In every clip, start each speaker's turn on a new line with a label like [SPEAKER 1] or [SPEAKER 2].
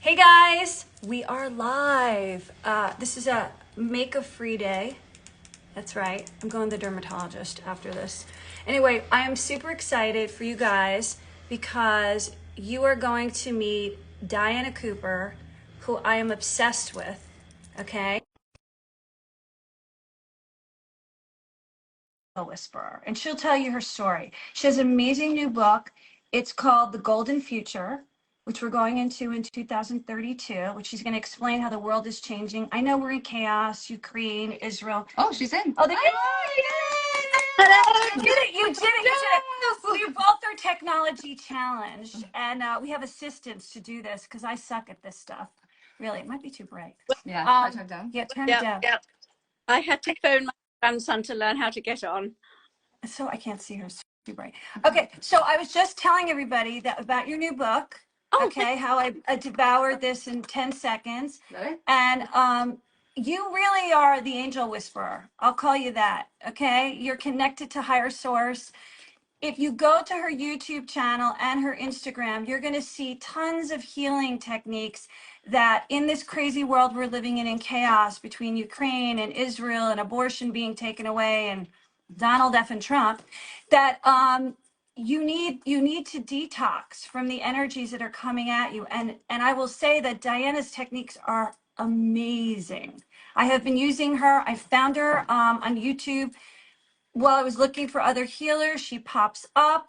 [SPEAKER 1] Hey guys, we are live. This is a make-a-free day. That's right. I'm going to the dermatologist after this. Anyway, I am super excited for you guys because you are going to meet Diana Cooper, who I am obsessed with. Okay? A whisperer, and she'll tell you her story. She has an amazing new book. It's called The Golden Future, which we're going into in 2032, which she's going to explain how the world is changing. I know we're in chaos, Ukraine, Israel.
[SPEAKER 2] Oh, she's in.
[SPEAKER 1] Oh, they
[SPEAKER 2] Hello.
[SPEAKER 1] you did it. You did it. You did it. We both are technology challenged, and we have assistants to do this because I suck at this stuff. Really, it might be too bright.
[SPEAKER 2] Yeah, I turned down.
[SPEAKER 1] Yeah, turn it down.
[SPEAKER 3] Yeah. I had to phone my grandson to learn how to get on.
[SPEAKER 1] So I can't see her. It's too bright. Okay, so I was just telling everybody that about your new book.
[SPEAKER 3] Oh,
[SPEAKER 1] Okay, how I devoured this in 10 seconds.
[SPEAKER 2] Really?
[SPEAKER 1] And you really are the angel whisperer. I'll call you that. Okay, you're connected to higher source. If you go to her YouTube channel and her Instagram, you're going to see tons of healing techniques that in this crazy world we're living in chaos between Ukraine and Israel and abortion being taken away and Donald F. and Trump, that you need to detox from the energies that are coming at you. And I will say that Diana's techniques are amazing. I have been using her. I found her on YouTube while I was looking for other healers. She pops up.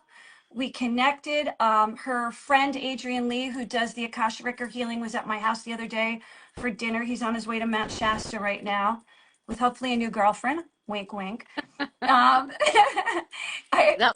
[SPEAKER 1] We connected. Her friend Adrian Lee, who does the Akasha Record healing, was at my house the other day for dinner. He's on his way to Mount Shasta right now with hopefully a new girlfriend. Wink, wink.
[SPEAKER 3] that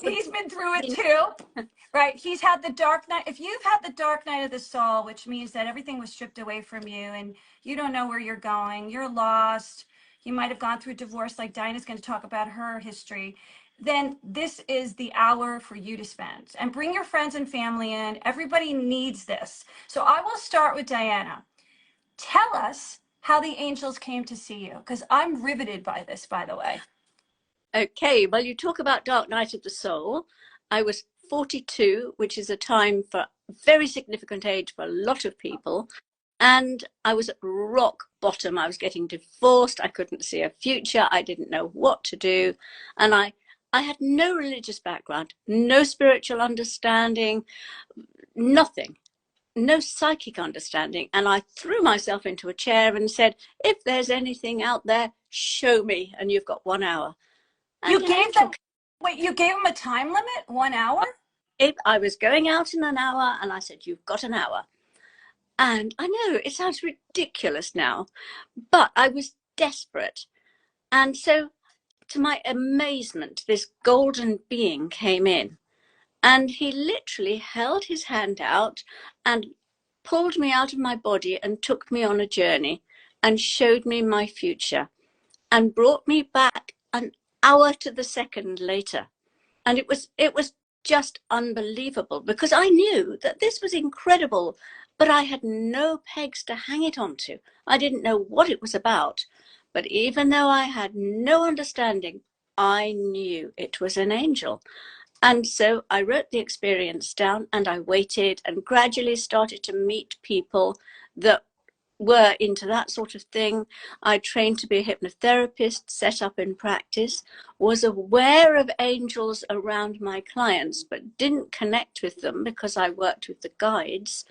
[SPEAKER 3] would
[SPEAKER 1] He's been through it
[SPEAKER 3] be
[SPEAKER 1] too, right? He's had the dark night. If you've had the dark night of the soul, which means that everything was stripped away from you and you don't know where you're going, you're lost, you might have gone through divorce, like Dinah's going to talk about her history, then this is the hour for you to spend. And bring your friends and family in. Everybody needs this. So I will start with Diana. Tell us how the angels came to see you, because I'm riveted by this, by the way.
[SPEAKER 3] okay. Well, you talk about Dark Night of the Soul. I was 42, which is a time for very significant age for a lot of people. And I was at rock bottom. I was getting divorced. I couldn't see a future. I didn't know what to do. And I had no religious background, no spiritual understanding, nothing. No psychic understanding. And I threw myself into a chair and said, if there's anything out there, show me. And you've got 1 hour. And
[SPEAKER 1] You gave them, wait, you gave them a time limit? 1 hour?
[SPEAKER 3] if I was going out in an hour, and I said, you've got an hour. And I know it sounds ridiculous now, but I was desperate. And so, to my amazement, this golden being came in. And he literally held his hand out and pulled me out of my body and took me on a journey and showed me my future and brought me back an hour to the second later. And it was just unbelievable because I knew that this was incredible, but I had no pegs to hang it onto. I didn't know what it was about. But even though I had no understanding, I knew it was an angel. And so I wrote the experience down and I waited and gradually started to meet people that were into that sort of thing. I trained to be a hypnotherapist, set up in practice, was aware of angels around my clients, but didn't connect with them because I worked with the guides.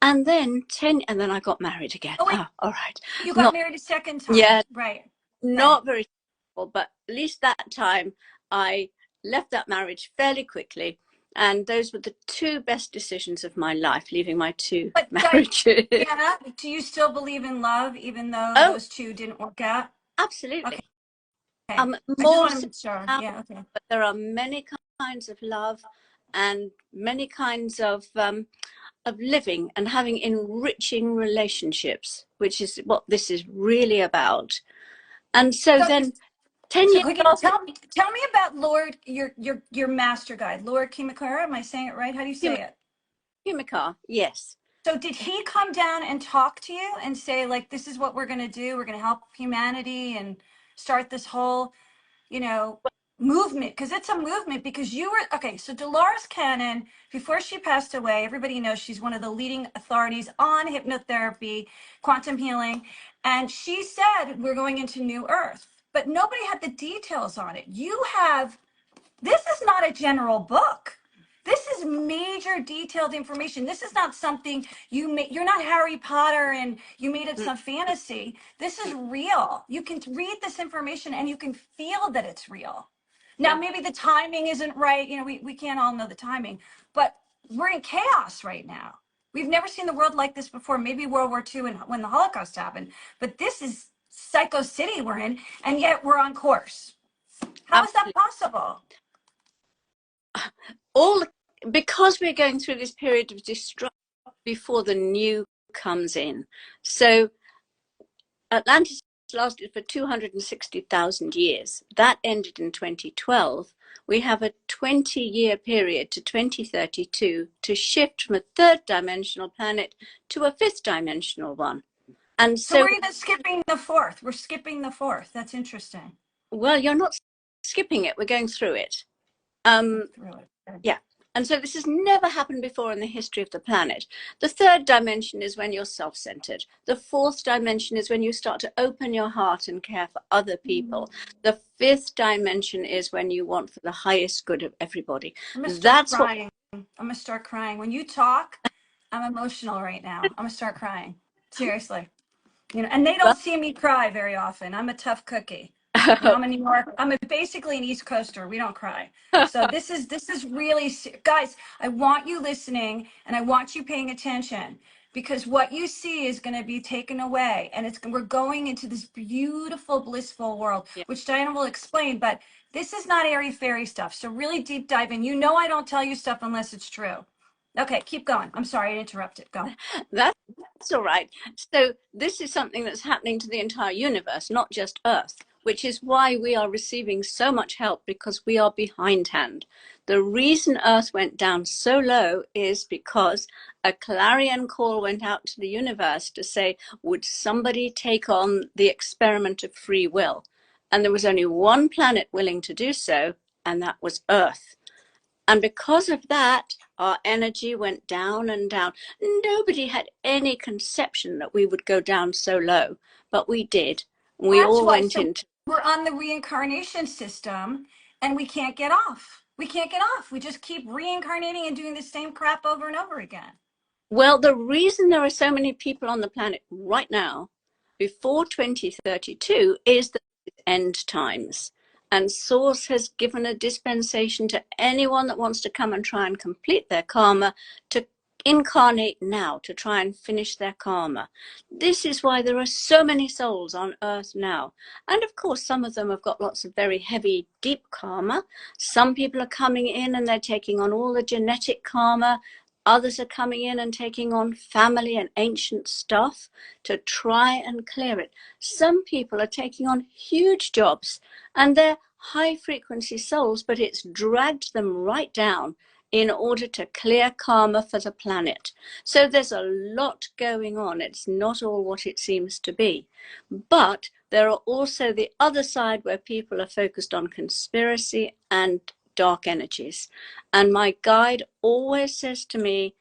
[SPEAKER 3] And then I got married again.
[SPEAKER 1] Oh,
[SPEAKER 3] all right.
[SPEAKER 1] You got married a second time.
[SPEAKER 3] Yeah.
[SPEAKER 1] Right.
[SPEAKER 3] Not very successful, but at least that time I left that marriage fairly quickly. And those were the two best decisions of my life, leaving my two marriages.
[SPEAKER 1] Diana, do you still believe in love, even though those two didn't work out?
[SPEAKER 3] Absolutely.
[SPEAKER 1] Okay.
[SPEAKER 3] More
[SPEAKER 1] sure. Yeah, okay.
[SPEAKER 3] But there are many kinds of love and many kinds of living and having enriching relationships, which is what this is really about. And so then 10 years
[SPEAKER 1] ago, tell me about Lord, your master guide, Lord Kimakara. Am I saying it right? How do you say it?
[SPEAKER 3] Kimakar, yes.
[SPEAKER 1] So did he come down and talk to you and say, like, this is what we're going to do? We're going to help humanity and start this whole, movement, because it's a movement, because you were, okay, so Dolores Cannon, before she passed away, everybody knows she's one of the leading authorities on hypnotherapy, quantum healing, and she said we're going into new earth, but nobody had the details on it. You have, this is not a general book. This is major detailed information. This is not something you made. You're not Harry Potter and you made it some fantasy. This is real. You can read this information and you can feel that it's real. Now,
[SPEAKER 3] Yeah.
[SPEAKER 1] maybe the timing isn't right. You know, we can't all know the timing, but we're in chaos right now. We've never seen the world like this before. Maybe World War II and when the Holocaust happened, but this is Psycho City we're in, and yet we're on course. How is that
[SPEAKER 3] Absolutely.
[SPEAKER 1] possible?
[SPEAKER 3] All because we're going through this period of destruction before the new comes in. So Atlantis lasted for 260,000 years. That ended in 2012. We have a 20-year period to 2032 to shift from a third dimensional planet to a fifth dimensional one. And
[SPEAKER 1] So
[SPEAKER 3] so,
[SPEAKER 1] we're even skipping the fourth. We're skipping the fourth. That's interesting.
[SPEAKER 3] well, you're not skipping it, we're going through it.
[SPEAKER 1] Through it. Okay.
[SPEAKER 3] Yeah. And so this has never happened before in the history of the planet. The third dimension is when you're self-centered. The fourth dimension is when you start to open your heart and care for other people. The fifth dimension is when you want for the highest good of everybody.
[SPEAKER 1] I'm gonna start
[SPEAKER 3] That's
[SPEAKER 1] crying. I'm gonna start crying. When you talk, I'm emotional right now. I'm gonna start crying. Seriously. You know, and they don't
[SPEAKER 3] what.
[SPEAKER 1] see me cry very often. I'm a tough cookie. You know, I'm a New York. Basically an East Coaster. We don't cry. So this is really, guys. I want you listening, and I want you paying attention, because what you see is going to be taken away, and we're going into this beautiful, blissful world,
[SPEAKER 3] Yeah.
[SPEAKER 1] which Diana will explain. But this is not airy fairy stuff. So really deep dive in. You know, I don't tell you stuff unless it's true. Okay, keep going. I'm sorry I interrupted. Go.
[SPEAKER 3] That's all right. So this is something that's happening to the entire universe, not just Earth, which is why we are receiving so much help, because we are behindhand. The reason Earth went down so low is because a clarion call went out to the universe to say, would somebody take on the experiment of free will? And there was only one planet willing to do so, and that was Earth. And because of that, our energy went down and down. Nobody had any conception that we would go down so low, but we did. We
[SPEAKER 1] That's
[SPEAKER 3] all
[SPEAKER 1] why.
[SPEAKER 3] went
[SPEAKER 1] So
[SPEAKER 3] into.
[SPEAKER 1] we're on the reincarnation system and we can't get off. We can't get off. We just keep reincarnating and doing the same crap over and over again.
[SPEAKER 3] Well, the reason there are so many people on the planet right now, before 2032, is the end times. And Source has given a dispensation to anyone that wants to come and try and complete their karma to incarnate now, to try and finish their karma. This is why there are so many souls on Earth now. And of course, some of them have got lots of very heavy, deep karma. Some people are coming in and they're taking on all the genetic karma. Others are coming in and taking on family and ancient stuff to try and clear it. Some people are taking on huge jobs and they're high frequency souls, but it's dragged them right down in order to clear karma for the planet. So there's a lot going on. It's not all what it seems to be. But there are also the other side where people are focused on conspiracy and dark energies. And my guide always says to me,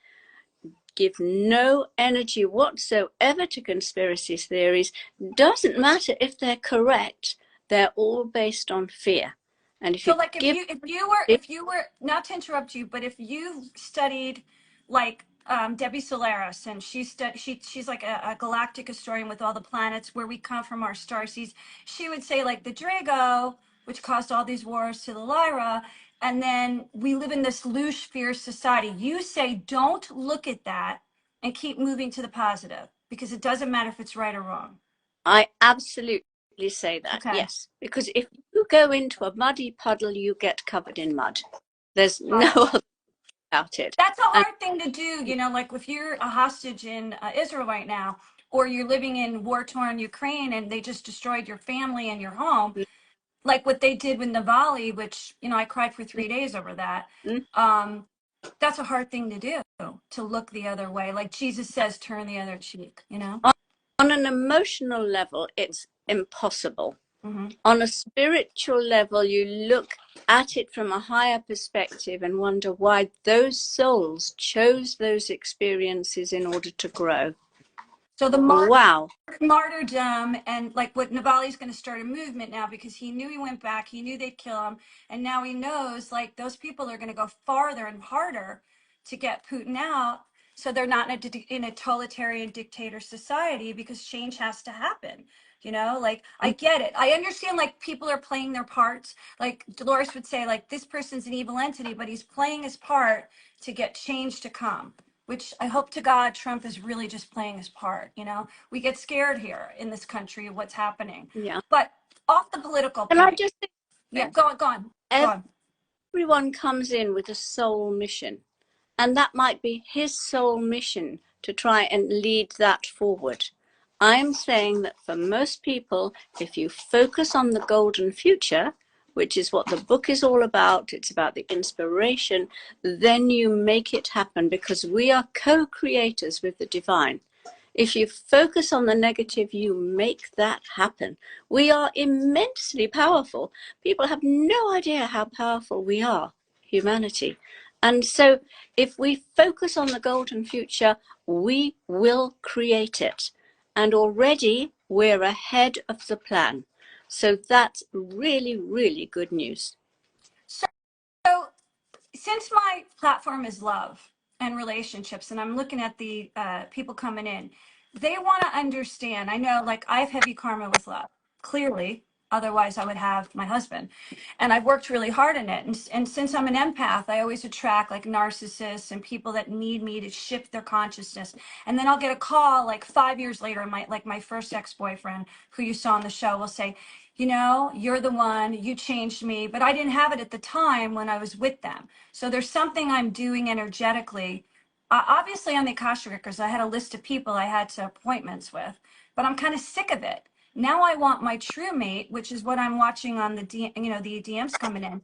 [SPEAKER 3] give no energy whatsoever to conspiracy theories. Doesn't matter if they're correct, they're all based on fear. And if
[SPEAKER 1] So
[SPEAKER 3] you
[SPEAKER 1] like
[SPEAKER 3] give
[SPEAKER 1] if you were, not to interrupt you, but if you studied like Debbie Solaris, and she's like a galactic historian with all the planets where we come from, our star seeds, she would say like the Drago, which caused all these wars, to the Lyra, and then we live in this loose, fierce society. You say don't look at that and keep moving to the positive, because it doesn't matter if it's right or wrong.
[SPEAKER 3] I absolutely say that,
[SPEAKER 1] Okay.
[SPEAKER 3] yes. Because if you go into a muddy puddle, you get covered in mud. There's no
[SPEAKER 1] Right.
[SPEAKER 3] other about it.
[SPEAKER 1] That's a
[SPEAKER 3] And
[SPEAKER 1] hard thing to do, you know, like if you're a hostage in Israel right now, or you're living in war-torn Ukraine and they just destroyed your family and your home, like what they did with Navalny, which, you know, I cried for 3 days over that. Um, that's a hard thing to do, to look the other way. Like Jesus says, turn the other cheek, you know?
[SPEAKER 3] on an emotional level, it's impossible. On a spiritual level, you look at it from a higher perspective and wonder why those souls chose those experiences in order to grow.
[SPEAKER 1] So the
[SPEAKER 3] Wow.
[SPEAKER 1] martyrdom, and like what Navalny's going to start a movement now, because he knew he went back, he knew they'd kill him, and now he knows like those people are going to go farther and harder to get Putin out, so they're not in a totalitarian dictator society, because change has to happen. You know, like I get it. I understand like people are playing their parts. Like Dolores would say, like this person's an evil entity, but he's playing his part to get change to come, which I hope to God Trump is really just playing his part. You know, we get scared here in this country of what's happening.
[SPEAKER 3] Yeah.
[SPEAKER 1] But off the political
[SPEAKER 3] And I
[SPEAKER 1] point.
[SPEAKER 3] just think
[SPEAKER 1] Yeah, go on.
[SPEAKER 3] everyone comes in with a soul mission, and that might be his soul mission to try and lead that forward. I'm saying that for most people, if you focus on the golden future, which is what the book is all about, it's about the inspiration, then you make it happen, because we are co-creators with the divine. If you focus on the negative, you make that happen. We are immensely powerful. People have no idea how powerful we are, humanity. And so if we focus on the golden future, we will create it. And already we're ahead of the plan. So that's really, really good news.
[SPEAKER 1] So since my platform is love and relationships, and I'm looking at the people coming in, they want to understand. I know, like, I have heavy karma with love, clearly. Otherwise, I would have my husband. And I've worked really hard in it. And since I'm an empath, I always attract like narcissists and people that need me to shift their consciousness. And then I'll get a call like 5 years later, my first ex-boyfriend, who you saw on the show, will say, you know, you're the one, you changed me, but I didn't have it at the time when I was with them. So there's something I'm doing energetically. Obviously, on the Akasha Records, I had a list of people I had to appointments with, but I'm kind of sick of it. Now I want my true mate, which is what I'm watching on the the DMs coming in.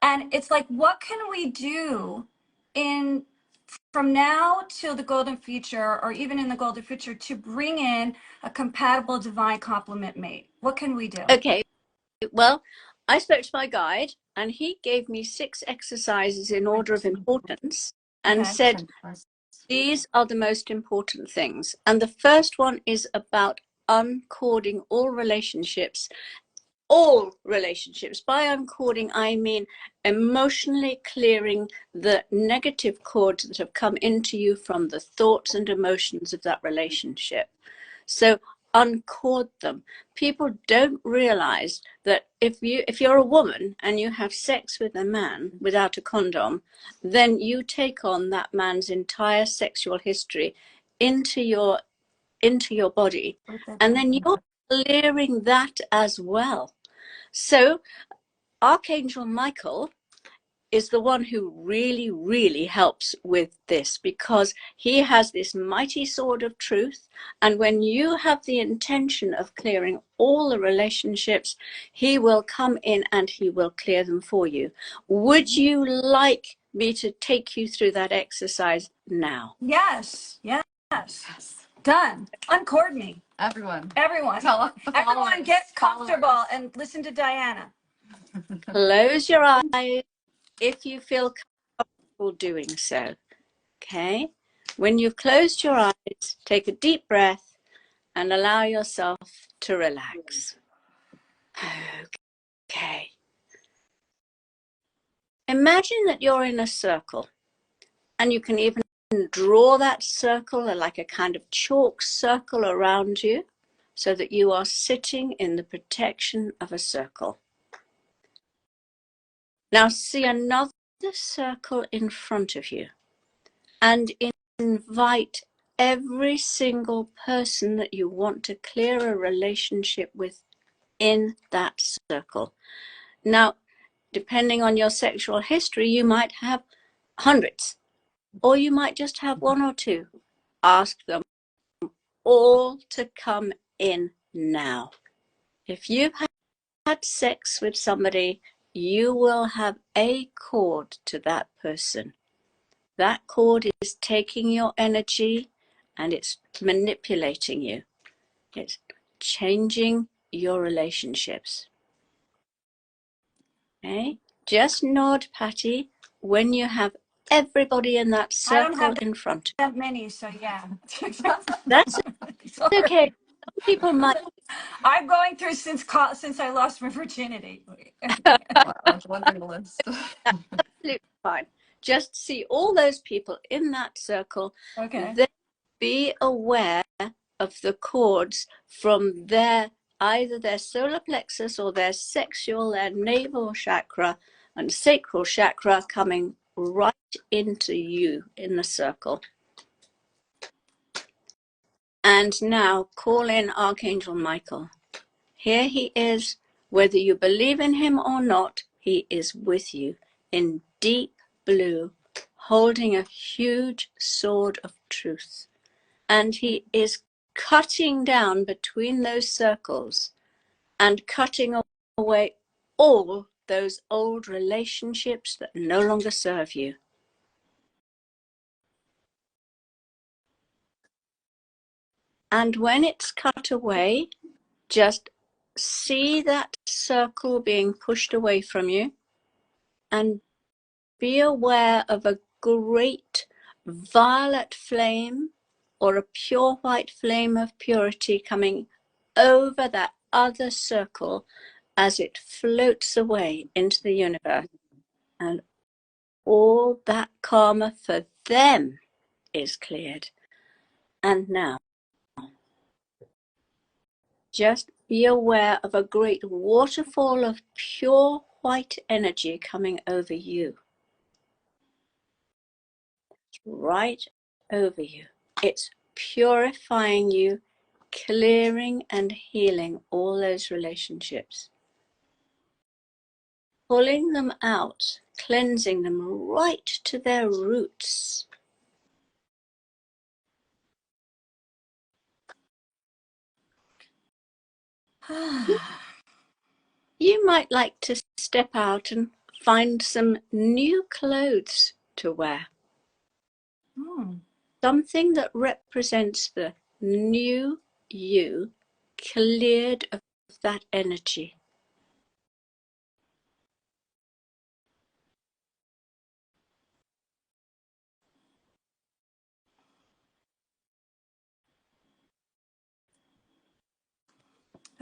[SPEAKER 1] And it's like, what can we do in from now till the golden future, or even in the golden future, to bring in a compatible divine complement mate? What can we do?
[SPEAKER 3] Okay, well, I spoke to my guide and he gave me 6 exercises in order of importance and said, these are the most important things. And the first one is about uncording all relationships. All relationships. By uncording, I mean emotionally clearing the negative cords that have come into you from the thoughts and emotions of that relationship. So uncord them. People don't realize that if you're a woman and you have sex with a man without a condom, then you take on that man's entire sexual history into your body, and then you're clearing that as well. So Archangel Michael is the one who really, really helps with this, because he has this mighty sword of truth. And when you have the intention of clearing all the relationships, he will come in and he will clear them for you. Would you like me to take you through that exercise now?
[SPEAKER 1] Yes. Done. Uncord me.
[SPEAKER 2] Everyone.
[SPEAKER 1] Everyone get comfortable and listen to Diana.
[SPEAKER 3] Close your eyes if you feel comfortable doing so. Okay? When you've closed your eyes, take a deep breath and allow yourself to relax. Okay. Imagine that you're in a circle, and you can even draw that circle like a kind of chalk circle around you, so that you are sitting in the protection of a circle. Now see another circle in front of you, and invite every single person that you want to clear a relationship with in that circle. Now, depending on your sexual history, you might have hundreds, or you might just have 1 or 2. Ask them all to come in now. If you've had sex with somebody, you will have a cord to that person. That cord is taking your energy and it's manipulating you. It's changing your relationships. Okay? Just nod, Patti, when you have everybody in that circle in front of
[SPEAKER 1] that many, so yeah.
[SPEAKER 3] That's okay. Some people might.
[SPEAKER 1] I'm going through since I lost my virginity.
[SPEAKER 2] It's one thing to list.
[SPEAKER 3] Absolutely fine. Just see all those people in that circle.
[SPEAKER 1] Okay.
[SPEAKER 3] Then be aware of the cords from either their solar plexus or their sexual, their navel chakra and sacral chakra coming right into you in the circle. And now call in Archangel Michael. Here he is. Whether you believe in him or not, he is with you in deep blue, holding a huge sword of truth. And he is cutting down between those circles and cutting away all those old relationships that no longer serve you. And when it's cut away, just see that circle being pushed away from you and be aware of a great violet flame or a pure white flame of purity coming over that other circle as it floats away into the universe. And all that karma for them is cleared. And now, just be aware of a great waterfall of pure white energy coming over you. Right over you. It's purifying you, clearing and healing all those relationships. Pulling them out, cleansing them right to their roots. You might like to step out and find some new clothes to wear. Something that represents the new you, cleared of that energy.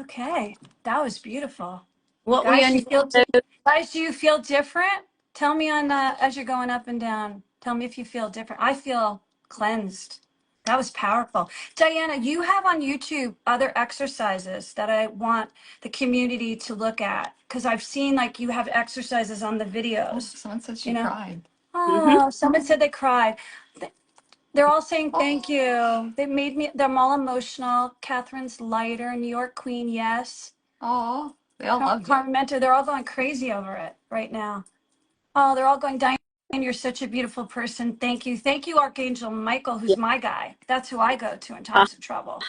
[SPEAKER 1] Okay, that was beautiful.
[SPEAKER 3] What
[SPEAKER 1] Guys,
[SPEAKER 3] we
[SPEAKER 1] do you feel different? Tell me on as you're going up and down. Tell me if you feel different. I feel cleansed. That was powerful. Diana, you have on YouTube other exercises that I want the community to look at because I've seen like you have exercises on the videos.
[SPEAKER 2] Someone said she cried.
[SPEAKER 1] Oh, someone said they cried. They're all saying thank you. They're all emotional. Catherine's lighter, New York Queen, yes.
[SPEAKER 2] Oh, they all loved it.
[SPEAKER 1] Carmen Mentor, they're all going crazy over it right now. Oh, they're all going, Diane, you're such a beautiful person. Thank you. Thank you, Archangel Michael, who's my guy. That's who I go to in times of trouble.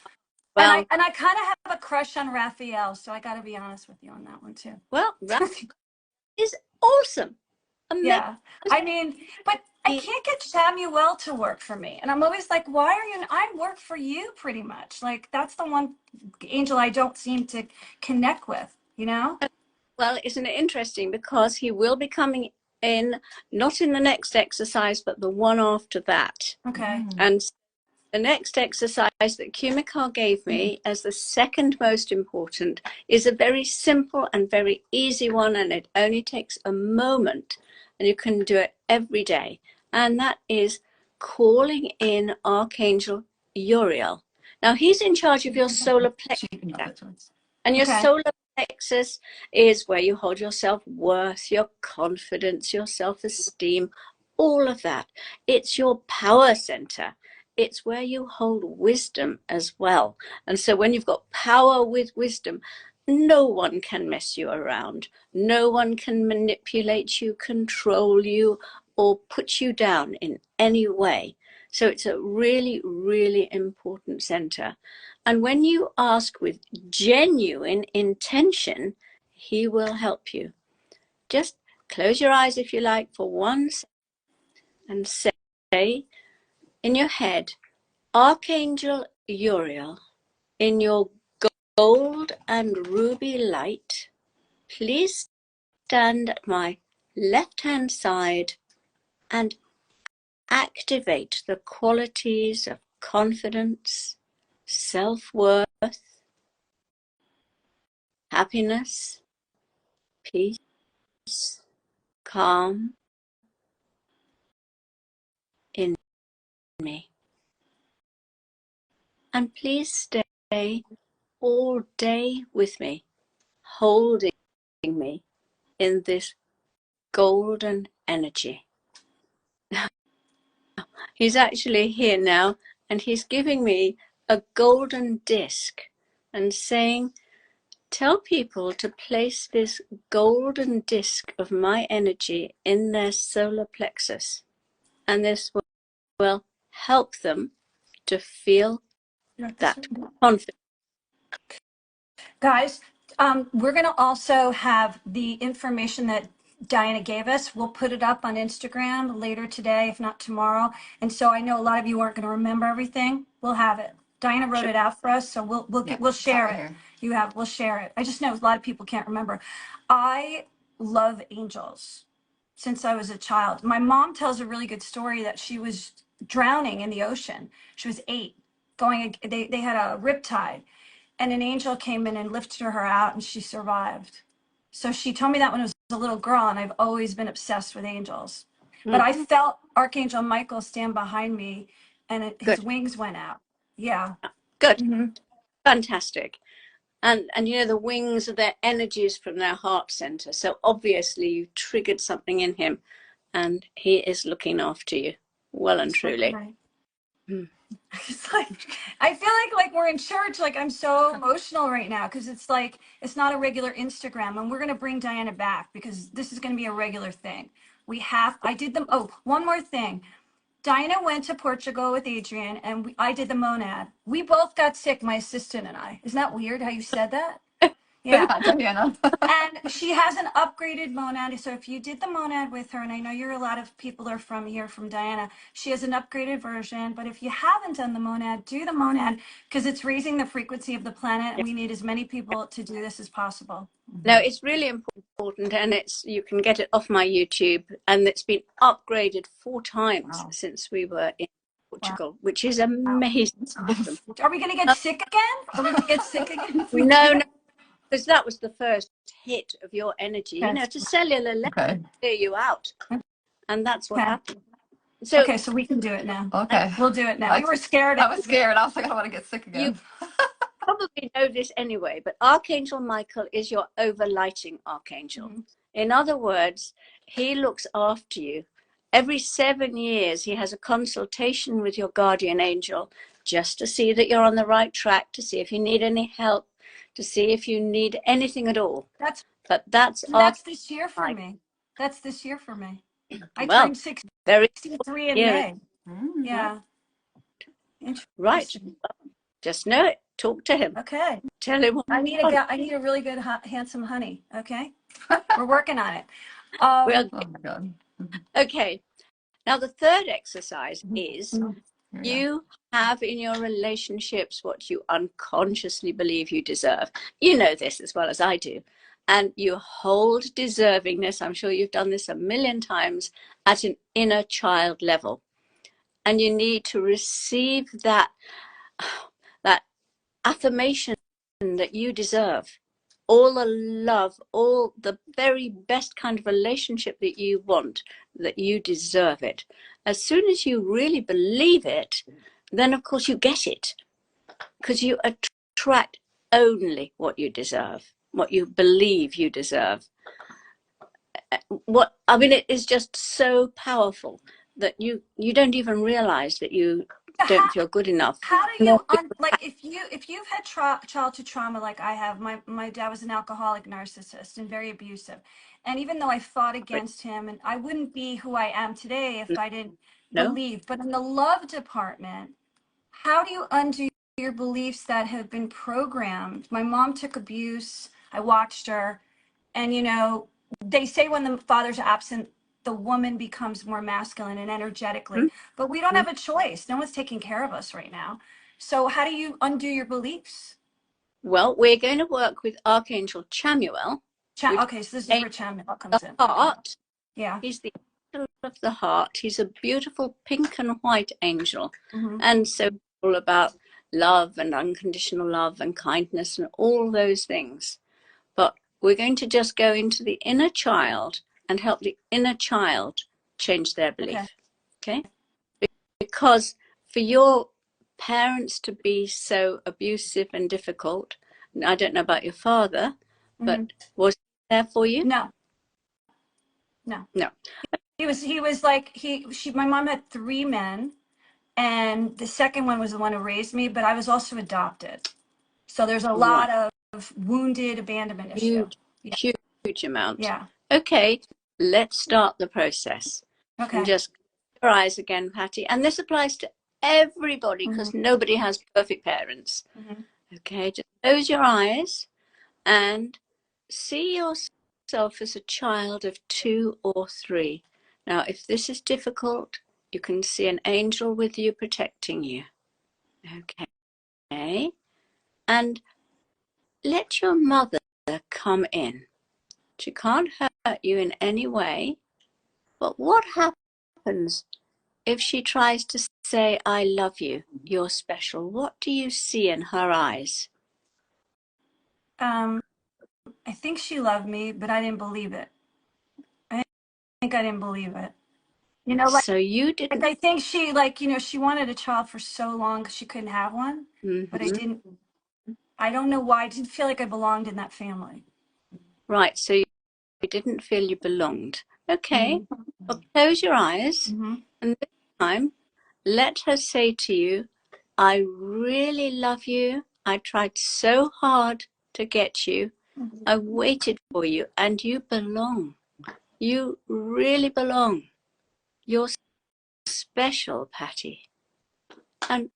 [SPEAKER 3] Well,
[SPEAKER 1] and I kind of have a crush on Raphael, so I got to be honest with you on that one too.
[SPEAKER 3] well, that is awesome. Amazing.
[SPEAKER 1] Yeah, I mean, but I can't get Samuel to work for me. And I'm always like, why are you, I work for you pretty much. Like, that's the one angel I don't seem to connect with, you know?
[SPEAKER 3] Well, isn't it interesting? Because he will be coming in, not in the next exercise, but the one after that.
[SPEAKER 1] Okay.
[SPEAKER 3] And the next exercise that Kumikar gave me as the second most important is a very simple and very easy one, and it only takes a moment, and you can do it every day. And that is calling in Archangel Uriel. Now, he's in charge of your solar plexus. And your solar plexus is where you hold your self-worth, your confidence, your self-esteem, all of that. It's your power center. It's where you hold wisdom as well. And so when you've got power with wisdom, no one can mess you around. No one can manipulate you, control you, or put you down in any way. So it's a really, really important center. And when you ask with genuine intention, he will help you. Just close your eyes if you like for 1 second and say in your head, Archangel Uriel, in your gold and ruby light, please stand at my left-hand side and activate the qualities of confidence, self-worth, happiness, peace, calm in me. And please stay all day with me, holding me in this golden energy. He's actually here now, and he's giving me a golden disc and saying, tell people to place this golden disc of my energy in their solar plexus, and this will help them to feel that confidence.
[SPEAKER 1] Guys, we're going to also have the information that Diana gave us. We'll put it up on Instagram later today, if not tomorrow. And so I know a lot of you aren't going to remember everything. We'll have it. Diana wrote it out for us, so we'll share it. We'll share it. I just know a lot of people can't remember. I love angels since I was a child. My mom tells a really good story that she was drowning in the ocean. She was 8, they had a riptide, and an angel came in and lifted her out, and she survived. So she told me that when I was a little girl, and I've always been obsessed with angels. But I felt Archangel Michael stand behind me, and his wings went out. Yeah.
[SPEAKER 3] Good. Fantastic. And you know, the wings are their energies from their heart center. So obviously you triggered something in him, and he is looking after you well and truly.
[SPEAKER 1] Right. It's like, I feel like we're in church. Like, I'm so emotional right now because it's like, it's not a regular Instagram, and we're going to bring Diana back because this is going to be a regular thing. I did them. Oh, one more thing. Diana went to Portugal with Adrian, and I did the monad. We both got sick, my assistant and I. Isn't that weird how you said that? Yeah.
[SPEAKER 2] Diana.
[SPEAKER 1] And she has an upgraded monad. So if you did the monad with her, and I know a lot of people are from here, from Diana, she has an upgraded version. But if you haven't done the monad, do the monad because it's raising the frequency of the planet. And we need as many people to do this as possible.
[SPEAKER 3] No, it's really important, and you can get it off my YouTube, and it's been upgraded 4 times since we were in Portugal, which is amazing. Awesome.
[SPEAKER 1] Are we going to get sick again? Are we going to get sick again?
[SPEAKER 3] No, because that was the first hit of your energy. You know, to cellular level, clear you out, and that's what happened. So
[SPEAKER 1] okay, so we can do it now.
[SPEAKER 2] Okay,
[SPEAKER 1] we'll do it now. You were scared.
[SPEAKER 2] I was scared. I was like, I don't want to get sick again.
[SPEAKER 3] You probably know this anyway, but Archangel Michael is your overlighting archangel. In other words, he looks after you. Every 7 years, he has a consultation with your guardian angel just to see that you're on the right track, to see if you need any help, to see if you need anything at all. That's
[SPEAKER 1] this year for me. That's this year for me. I turned 63 in May. Yeah.
[SPEAKER 3] Right. Just know it. Talk to him.
[SPEAKER 1] Okay.
[SPEAKER 3] Tell him.
[SPEAKER 1] I need a really good, handsome honey. Okay. We're working on it. Oh
[SPEAKER 2] my God.
[SPEAKER 3] Okay. Now the third exercise is you have in your relationships what you unconsciously believe you deserve. You know this as well as I do. And you hold deservingness. I'm sure you've done this a million times at an inner child level. And you need to receive that affirmation that you deserve. All the love, all the very best kind of relationship that you want, that you deserve it. As soon as you really believe it, then of course you get it. Because you attract only what you deserve, what you believe you deserve. It is just so powerful that you don't even realize that you don't feel good enough.
[SPEAKER 1] How do you if you've had childhood trauma like I have? My dad was an alcoholic narcissist and very abusive, and even though I fought against him, and I wouldn't be who I am today if I didn't believe. But in the love department, how do you undo your beliefs that have been programmed? My mom took abuse. I watched her, and they say when the father's absent, the woman becomes more masculine and energetically, but we don't have a choice. No one's taking care of us right now. So how do you undo your beliefs?
[SPEAKER 3] Well, we're going to work with Archangel Chamuel, which
[SPEAKER 1] Okay, so this is where Chamuel comes
[SPEAKER 3] the
[SPEAKER 1] in.
[SPEAKER 3] heart.
[SPEAKER 1] Yeah.
[SPEAKER 3] He's the angel of the heart. He's a beautiful pink and white angel.
[SPEAKER 1] Mm-hmm.
[SPEAKER 3] And so all about love and unconditional love and kindness and all those things. But we're going to just go into the inner child and help the inner child change their belief. Okay? Because for your parents to be so abusive and difficult, I don't know about your father, but was he there for you?
[SPEAKER 1] No.
[SPEAKER 3] No.
[SPEAKER 1] He was like, my mom had 3 men, and the second one was the one who raised me, but I was also adopted. So there's a lot of wounded abandonment issue.
[SPEAKER 3] Huge amount.
[SPEAKER 1] Yeah.
[SPEAKER 3] Okay, let's start the process.
[SPEAKER 1] Okay.
[SPEAKER 3] And just close your eyes again, Patti. And this applies to everybody because nobody has perfect parents. Okay, just close your eyes and see yourself as a child of 2 or 3. Now, if this is difficult, you can see an angel with you protecting you. Okay. And let your mother come in. She can't hurt you in any way. But what happens if she tries to say, I love you, you're special? What do you see in her eyes?
[SPEAKER 1] I think she loved me, but I didn't believe it. I think I didn't believe it. You know, like,
[SPEAKER 3] So you didn't.
[SPEAKER 1] I think she, like, you know, she wanted a child for so long because she couldn't have one, but I didn't. I don't know why. I didn't feel like I belonged in that family.
[SPEAKER 3] Right, so you didn't feel you belonged. Okay, well, close your eyes, and this time, let her say to you, I really love you. I tried so hard to get you. I waited for you, and you belong. You really belong. You're special, Patti. And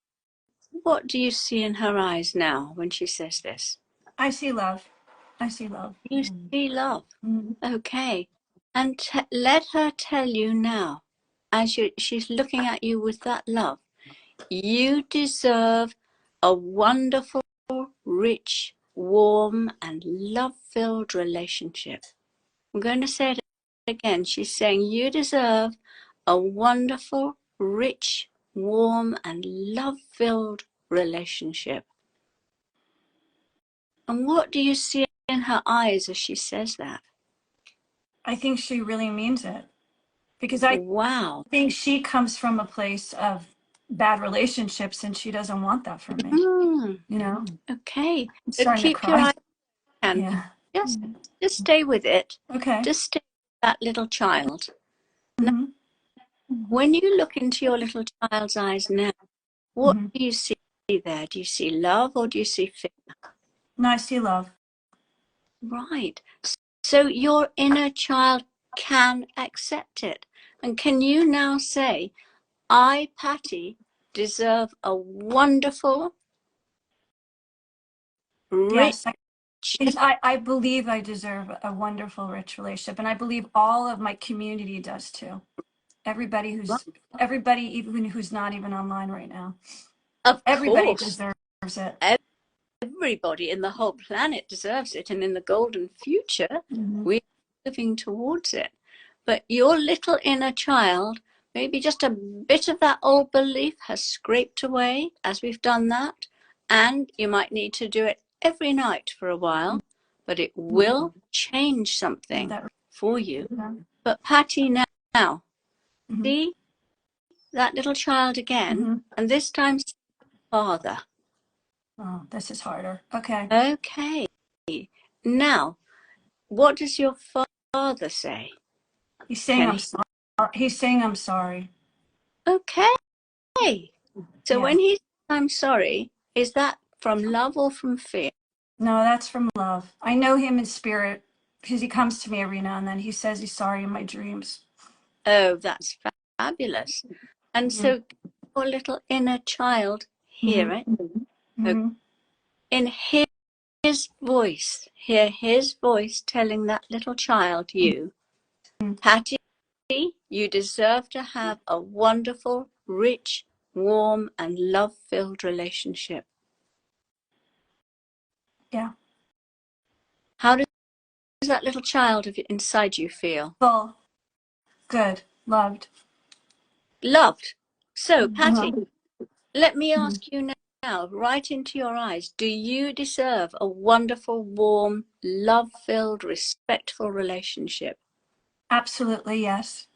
[SPEAKER 3] what do you see in her eyes now when she says this?
[SPEAKER 1] I see love. I see love.
[SPEAKER 3] You see love. Okay. And let her tell you now, as she's looking at you with that love, you deserve a wonderful, rich, warm, and love-filled relationship. I'm going to say it again. She's saying you deserve a wonderful, rich, warm, and love-filled relationship. And what do you see in her eyes as she says that?
[SPEAKER 1] I think she really means it, because I think she comes from a place of bad relationships and she doesn't want that for me. You know?
[SPEAKER 3] Okay.
[SPEAKER 1] I'm
[SPEAKER 3] So
[SPEAKER 1] starting to
[SPEAKER 3] keep your
[SPEAKER 1] cry.
[SPEAKER 3] eyes on.
[SPEAKER 1] Yeah.
[SPEAKER 3] Just stay with it.
[SPEAKER 1] Okay.
[SPEAKER 3] Just stay with that little child. Now, when you look into your little child's eyes now, what do you see there? Do you see love or do you see fear?
[SPEAKER 1] No, I see love.
[SPEAKER 3] Right. So your inner child can accept it. And can you now say, I, Patti, deserve a wonderful, rich...
[SPEAKER 1] Yes, I believe I deserve a wonderful, rich relationship. And I believe all of my community does too. Everybody even who's not even online right now. Everybody deserves it.
[SPEAKER 3] Everybody in the whole planet deserves it, and in the golden future, we're living towards it. But your little inner child, maybe just a bit of that old belief has scraped away as we've done that, and you might need to do it every night for a while, but it will change something for you. But Patti, now, see that little child again, and this time, Father.
[SPEAKER 1] Oh, this is harder. Okay.
[SPEAKER 3] Okay. Now, what does your father say?
[SPEAKER 1] He's saying I'm sorry. He's saying I'm sorry.
[SPEAKER 3] Okay. So when he says I'm sorry, is that from love or from fear?
[SPEAKER 1] No, that's from love. I know him in spirit because he comes to me every now and then. He says he's sorry in my dreams.
[SPEAKER 3] Oh, that's fabulous. And so your little inner child hear it. In his voice, hear his voice telling that little child, you, Patti, you deserve to have a wonderful, rich, warm, and love-filled relationship.
[SPEAKER 1] Yeah.
[SPEAKER 3] How does that little child inside you feel?
[SPEAKER 1] Full. Good. Loved.
[SPEAKER 3] Loved. So, Patti,
[SPEAKER 1] Uh-huh.
[SPEAKER 3] let me ask you now, right into your eyes, do you deserve a wonderful, warm, love-filled, respectful relationship?
[SPEAKER 1] Absolutely, yes.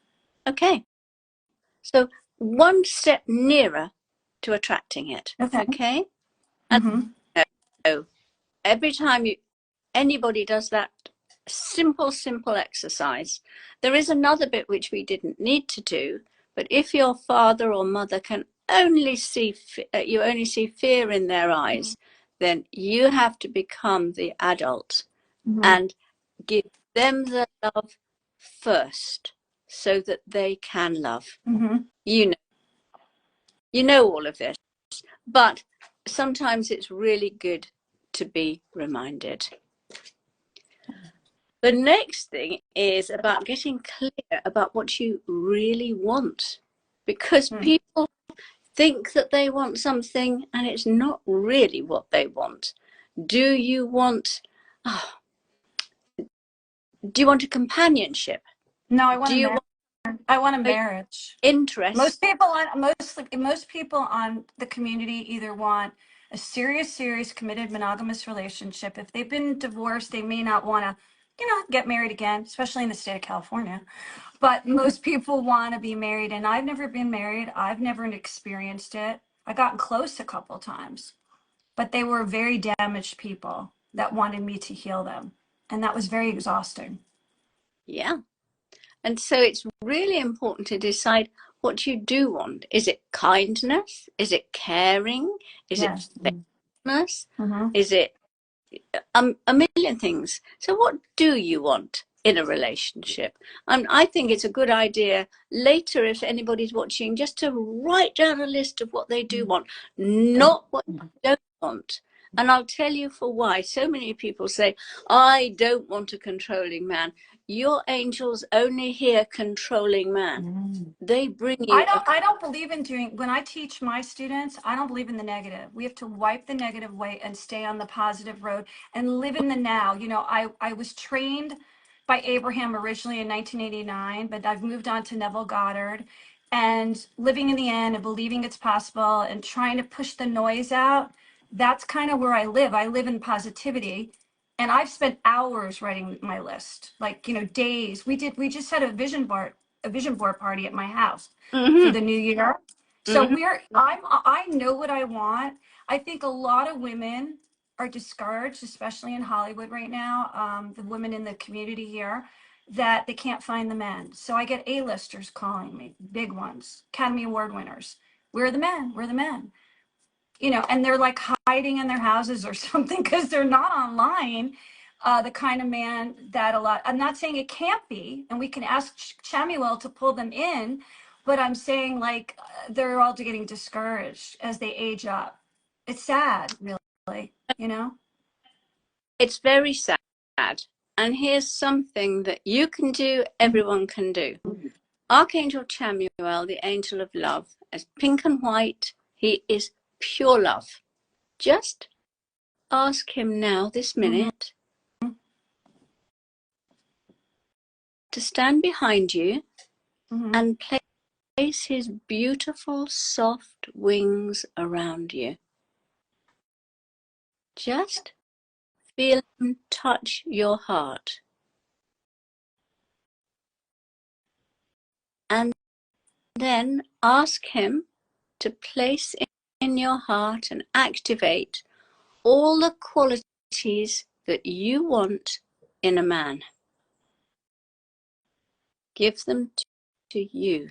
[SPEAKER 3] Okay. So, one step nearer to attracting it.
[SPEAKER 1] Okay.
[SPEAKER 3] Okay? And
[SPEAKER 1] Mm-hmm.
[SPEAKER 3] so, every time anybody does that simple exercise, there is another bit which we didn't need to do, but if your father or mother can only see you only see fear in their eyes, then you have to become the adult and give them the love first so that they can love. You know all of this, but sometimes it's really good to be reminded. The next thing is about getting clear about what you really want, because people think that they want something and it's not really what they want. Do you want a companionship?
[SPEAKER 1] No, I want
[SPEAKER 3] Do
[SPEAKER 1] a
[SPEAKER 3] you
[SPEAKER 1] marriage.
[SPEAKER 3] want
[SPEAKER 1] I want a marriage.
[SPEAKER 3] interest?
[SPEAKER 1] Most people on the community either want a serious, committed, monogamous relationship. If they've been divorced, they may not want to, get married again, especially in the state of California. But most people want to be married, and I've never been married. I've never experienced it. I got close a couple times, but they were very damaged people that wanted me to heal them, and that was very exhausting.
[SPEAKER 3] Yeah. And so it's really important to decide what you do want. Is it kindness? Is it caring? Is it
[SPEAKER 1] Yes.
[SPEAKER 3] faithfulness?
[SPEAKER 1] Mm-hmm.
[SPEAKER 3] Is it a million things? So what do you want in a relationship? I think it's a good idea later, if anybody's watching, just to write down a list of what they do want, not what you don't want. And I'll tell you for why. So many people say, I don't want a controlling man. Your angels only hear controlling man. They bring you
[SPEAKER 1] I don't believe in doing, when I teach my students, I don't believe in the negative. We have to wipe the negative away and stay on the positive road and live in the now. I was trained by Abraham originally in 1989, but I've moved on to Neville Goddard, and living in the end and believing it's possible and trying to push the noise out. That's kind of where I live. I live in positivity. And I've spent hours writing my list, like, days. We just had a vision board party at my house for the new year. So I know what I want. I think a lot of women are discouraged, especially in Hollywood right now, the women in the community here, that they can't find the men. So I get A-listers calling me, big ones, Academy Award winners. Where are the men? Where are the men? And they're like hiding in their houses or something because they're not online. The kind of man that I'm not saying it can't be, and we can ask Chamuel to pull them in, but I'm saying they're all getting discouraged as they age up. It's sad, really,
[SPEAKER 3] It's very sad. And here's something that you can do, everyone can do. Archangel Chamuel, the angel of love, as pink and white, he is pure love. Just ask him now, this minute, to stand behind you and place his beautiful, soft wings around you. Just feel him touch your heart. And then ask him to place in your heart and activate all the qualities that you want in a man. Give them to you.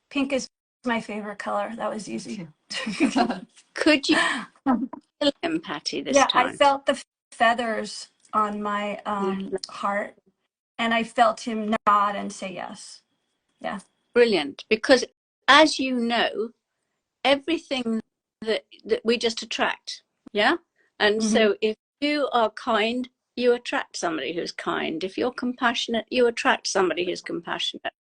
[SPEAKER 1] Pink is my favorite color. That was easy.
[SPEAKER 3] Could you feel him, Patti, this
[SPEAKER 1] Yeah, I
[SPEAKER 3] time?
[SPEAKER 1] felt the feathers on my heart, and I felt him nod and say yes. Yeah.
[SPEAKER 3] Brilliant. Because as you know, everything that we just attract. Yeah. And so if you are kind, you attract somebody who's kind. If you're compassionate, you attract somebody who's compassionate.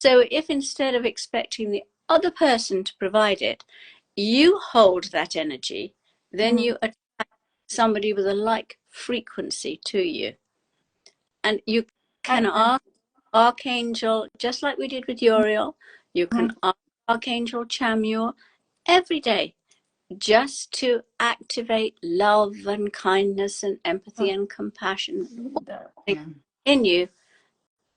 [SPEAKER 3] So if instead of expecting the other person to provide it, you hold that energy, then you attract somebody with a like frequency to you. And you can ask Archangel, just like we did with Uriel, you can ask Archangel Chamuel every day just to activate love and kindness and empathy and compassion in you.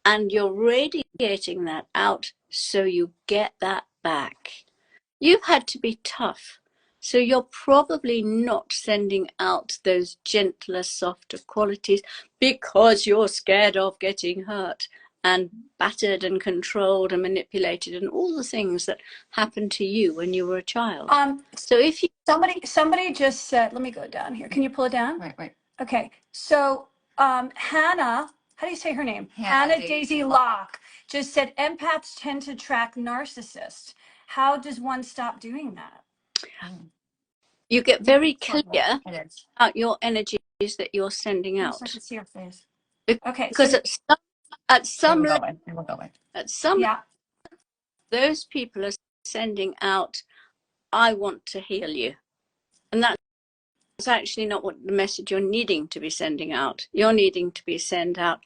[SPEAKER 3] And you're radiating that out so you get that back. You've had to be tough. So you're probably not sending out those gentler, softer qualities because you're scared of getting hurt and battered and controlled and manipulated and all the things that happened to you when you were a child. So if you...
[SPEAKER 1] Somebody just said, let me go down here. Can you pull it down?
[SPEAKER 2] Right.
[SPEAKER 1] Okay. So Hannah, how do you say her name? Hannah Daisy Locke just said empaths tend to attract narcissists. How does one stop doing that?
[SPEAKER 3] You get very clear about your energies that you're sending out.
[SPEAKER 1] I can see her face.
[SPEAKER 3] Okay. Because at some those people are sending out, I want to heal you. And that's actually not what the message you're needing to be sending out. You're needing to be sent out,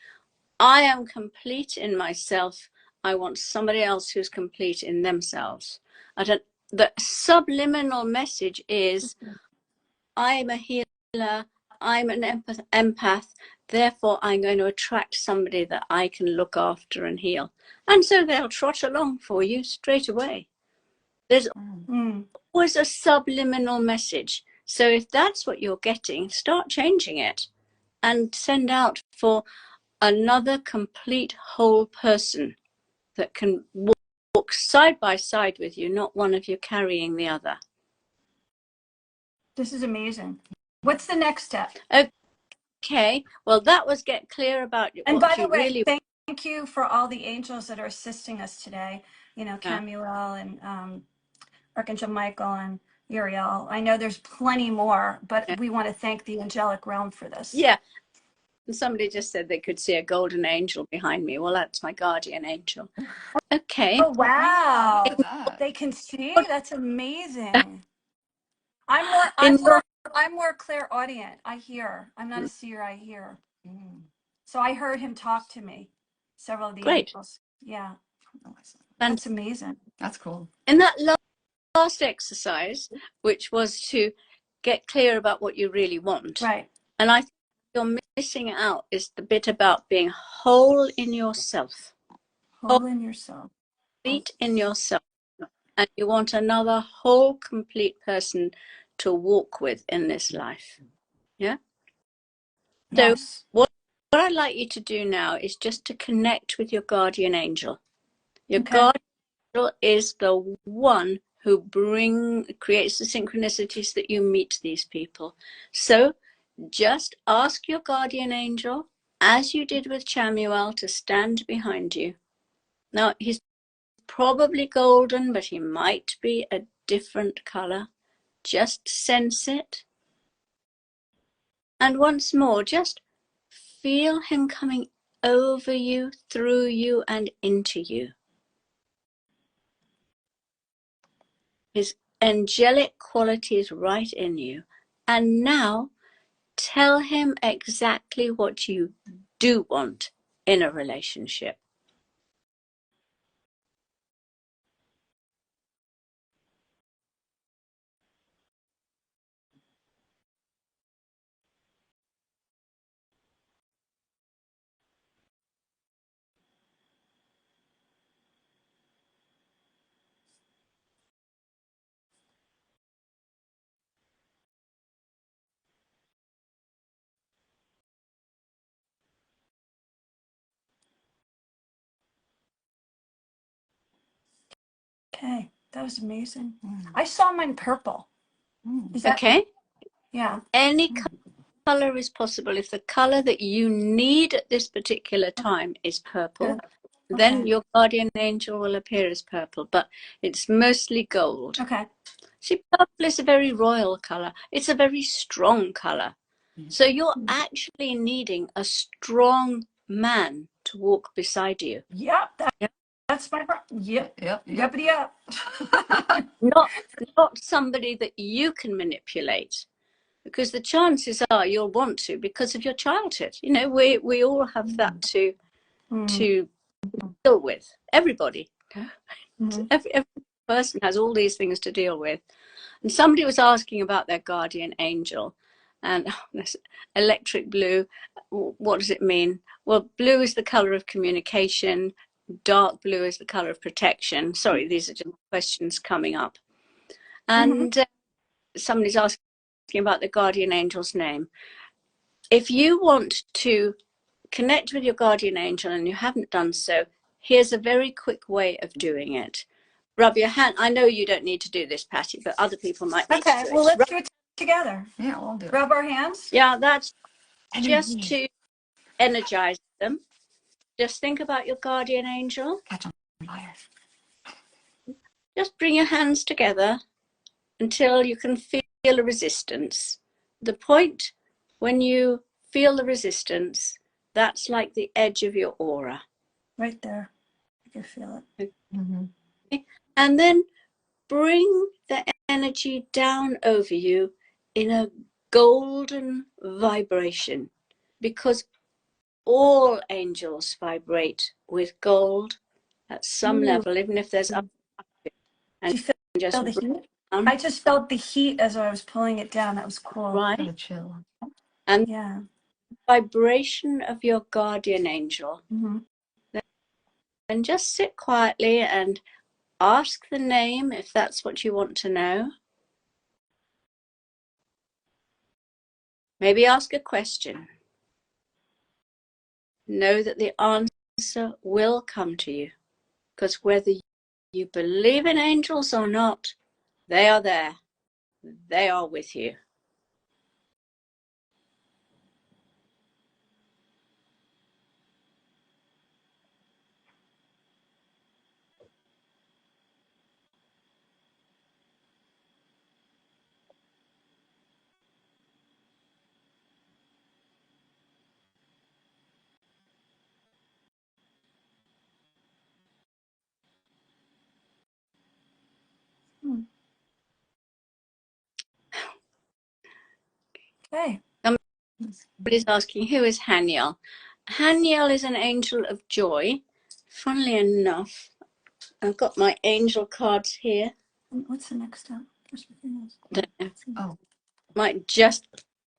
[SPEAKER 3] I am complete in myself. I want somebody else who's complete in themselves. The subliminal message is, I'm a healer, I'm an empath, therefore I'm going to attract somebody that I can look after and heal. And so they'll trot along for you straight away. There's always a subliminal message. So if that's what you're getting, start changing it and send out for another complete whole person that can walk side by side with you, not one of you carrying the other.
[SPEAKER 1] This is amazing. What's the next step?
[SPEAKER 3] Okay, well, that was get clear about
[SPEAKER 1] and
[SPEAKER 3] what
[SPEAKER 1] by the
[SPEAKER 3] you
[SPEAKER 1] way,
[SPEAKER 3] really...
[SPEAKER 1] Thank you for all the angels that are assisting us today. You know, Camuel and Archangel Michael and Uriel. I know there's plenty more, but we want to thank the angelic realm for this.
[SPEAKER 3] Yeah. And somebody just said they could see a golden angel behind me. Well, that's my guardian angel. Okay.
[SPEAKER 1] Oh, wow. They can see? That's amazing. I'm more clairaudient. I hear. I'm not a seer, I hear. So I heard him talk to me. Several of the angels. Yeah. That's amazing.
[SPEAKER 2] That's cool.
[SPEAKER 3] In that last exercise, which was to get clear about what you really want.
[SPEAKER 1] Right.
[SPEAKER 3] And I think you're missing out is the bit about being whole in yourself.
[SPEAKER 1] Whole in yourself.
[SPEAKER 3] Complete in yourself. And you want another whole, complete person to walk with in this life. Yeah?
[SPEAKER 1] Yes.
[SPEAKER 3] So what I'd like you to do now is just to connect with your guardian angel. Your guardian angel is the one who creates the synchronicities that you meet these people. So just ask your guardian angel, as you did with Chamuel, to stand behind you. Now, he's probably golden, but he might be a different color. Just sense it. And once more, just feel him coming over you, through you, and into you. His angelic qualities right in you. And now, tell him exactly what you do want in a relationship.
[SPEAKER 1] Okay, that was amazing. I saw mine purple. Is that
[SPEAKER 3] okay?
[SPEAKER 1] Yeah.
[SPEAKER 3] Any color is possible. If the color that you need at this particular time is purple, then your guardian angel will appear as purple, but it's mostly gold.
[SPEAKER 1] Okay.
[SPEAKER 3] See, purple is a very royal color. It's a very strong color. So you're actually needing a strong man to walk beside you.
[SPEAKER 1] Yep. That's my problem. Yep.
[SPEAKER 2] Yep.
[SPEAKER 1] Yuppity up.
[SPEAKER 3] Not somebody that you can manipulate, because the chances are you'll want to because of your childhood. You know, we all have that to deal with. Everybody, every person has all these things to deal with. And somebody was asking about their guardian angel, and electric blue. What does it mean? Well, blue is the color of communication. Dark blue is the color of protection. Sorry, these are just questions coming up. And somebody's asking about the guardian angel's name. If you want to connect with your guardian angel and you haven't done so, here's a very quick way of doing it. Rub your hand. I know you don't need to do this, Patti, but other people might need to do it.
[SPEAKER 1] Well, let's do it together.
[SPEAKER 2] Yeah, we'll do it.
[SPEAKER 1] Rub our hands.
[SPEAKER 3] Yeah, that's just to energize them. Just think about your guardian angel.
[SPEAKER 2] Catch on fire.
[SPEAKER 3] Just bring your hands together until you can feel a resistance. The point when you feel the resistance, that's like the edge of your aura.
[SPEAKER 1] Right there. I can feel it.
[SPEAKER 3] And then bring the energy down over you in a golden vibration, because all angels vibrate with gold at some level, even if there's up. And
[SPEAKER 1] Do you feel the heat? I just felt the heat as I was pulling it down. That was cool.
[SPEAKER 3] Right.
[SPEAKER 2] Kind of chill.
[SPEAKER 3] And
[SPEAKER 1] yeah,
[SPEAKER 3] vibration of your guardian angel. And just sit quietly and ask the name if that's what you want to know. Maybe ask a question. Know that the answer will come to you, because whether you believe in angels or not, they are there. They are with you.
[SPEAKER 1] Okay.
[SPEAKER 3] Somebody's asking, who is Haniel? Haniel is an angel of joy. Funnily enough, I've got my angel cards here.
[SPEAKER 1] What's the next step?
[SPEAKER 3] Don't know.
[SPEAKER 2] Oh.
[SPEAKER 3] Might just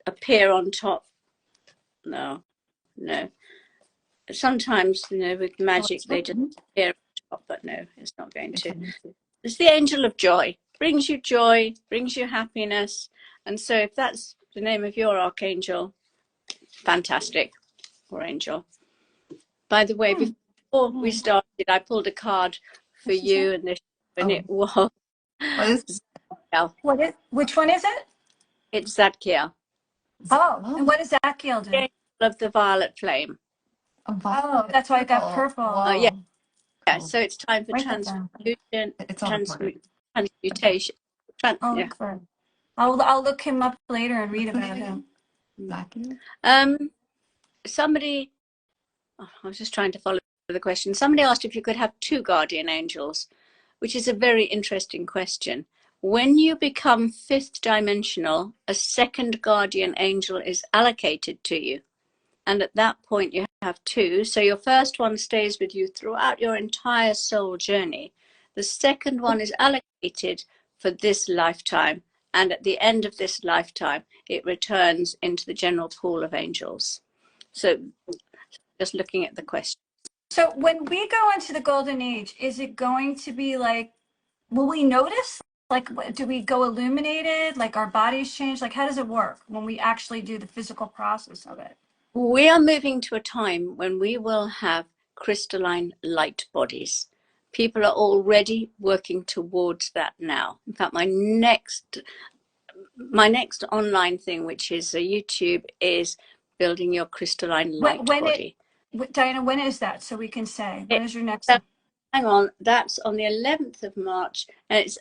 [SPEAKER 3] appear on top. No. Sometimes, you know, with magic, they just appear on top, but no, it's not going to. It's the angel of joy. Brings you joy, brings you happiness. And so if that's the name of your archangel, fantastic, or angel. By the way, before we started, I pulled a card for you, and it was
[SPEAKER 1] Zadkiel. Which one is it?
[SPEAKER 3] It's Zadkiel.
[SPEAKER 1] Oh, and what does Zadkiel do?
[SPEAKER 3] The angel of the violet flame.
[SPEAKER 1] Oh, that's why I got purple.
[SPEAKER 3] Yeah. So it's time for transmutation, transmutation.
[SPEAKER 1] Yeah. I'll look him up later and read about him.
[SPEAKER 3] Somebody, I was just trying to follow the question. Somebody asked if you could have two guardian angels, which is a very interesting question. When you become fifth dimensional, a second guardian angel is allocated to you. And at that point, you have two. So your first one stays with you throughout your entire soul journey. The second one is allocated for this lifetime. And at the end of this lifetime, it returns into the general pool of angels. So just looking at the question.
[SPEAKER 1] So when we go into the golden age, is it going to be like, will we notice? Like, do we go illuminated? Like our bodies change? Like, how does it work when we actually do the physical process of it?
[SPEAKER 3] We are moving to a time when we will have crystalline light bodies. People are already working towards that now. In fact, my next online thing, which is a YouTube, is building your crystalline light body.
[SPEAKER 1] Diana, when is that? So we can say, when is your next one?
[SPEAKER 3] Hang on, that's on the 11th of March, and it's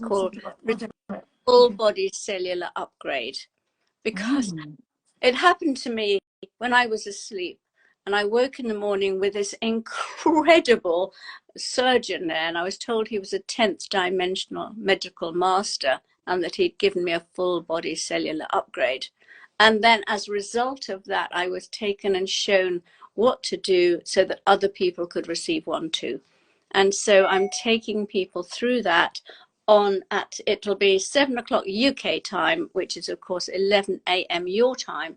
[SPEAKER 3] called Full Body Cellular Upgrade, because it happened to me when I was asleep, And I woke in the morning with this incredible surgeon there, and I was told he was a 10th dimensional medical master and that he'd given me a full body cellular upgrade. And then as a result of that, I was taken and shown what to do so that other people could receive one too. And so I'm taking people through that it'll be 7 o'clock UK time, which is of course 11 a.m. your time.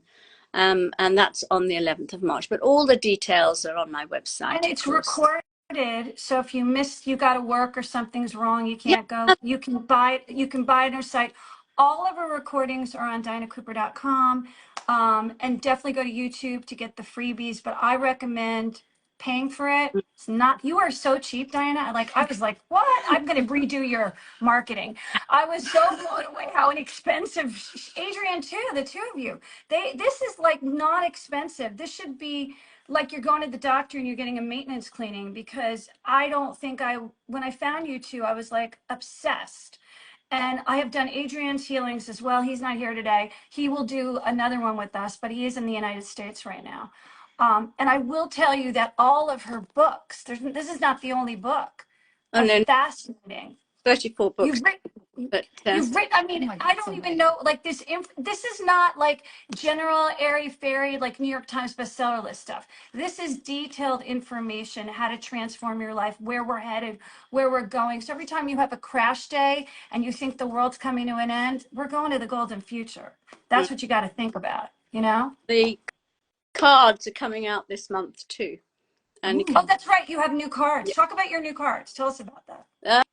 [SPEAKER 3] And that's on the 11th of March. But all the details are on my website.
[SPEAKER 1] And it's recorded, so if you miss, you got to work or something's wrong, you can't go. You can buy it. You can buy it on our site. All of our recordings are on DianaCooper.com, and definitely go to YouTube to get the freebies. But I recommend paying for it. It's not. You are so cheap, Diana. I was like, what? I'm going to redo your marketing. I was so blown away how inexpensive. Adrian too. The two of you. This is like not expensive. This should be like you're going to the doctor and you're getting a maintenance cleaning, because I don't think when I found you two, I was like obsessed. And I have done Adrian's healings as well. He's not here today. He will do another one with us, but he is in the United States right now. And I will tell you that all of her books, this is not the only book, are fascinating.
[SPEAKER 3] 34 books.
[SPEAKER 1] You've written, I mean, I don't even know, like this is not like general airy fairy, like New York Times bestseller list stuff. This is detailed information, how to transform your life, where we're headed, where we're going. So every time you have a crash day and you think the world's coming to an end, we're going to the golden future. That's what you got to think about, you know?
[SPEAKER 3] The cards are coming out this month too.
[SPEAKER 1] And oh, that's right. You have new cards. Yeah. Talk about your new cards. Tell us about that.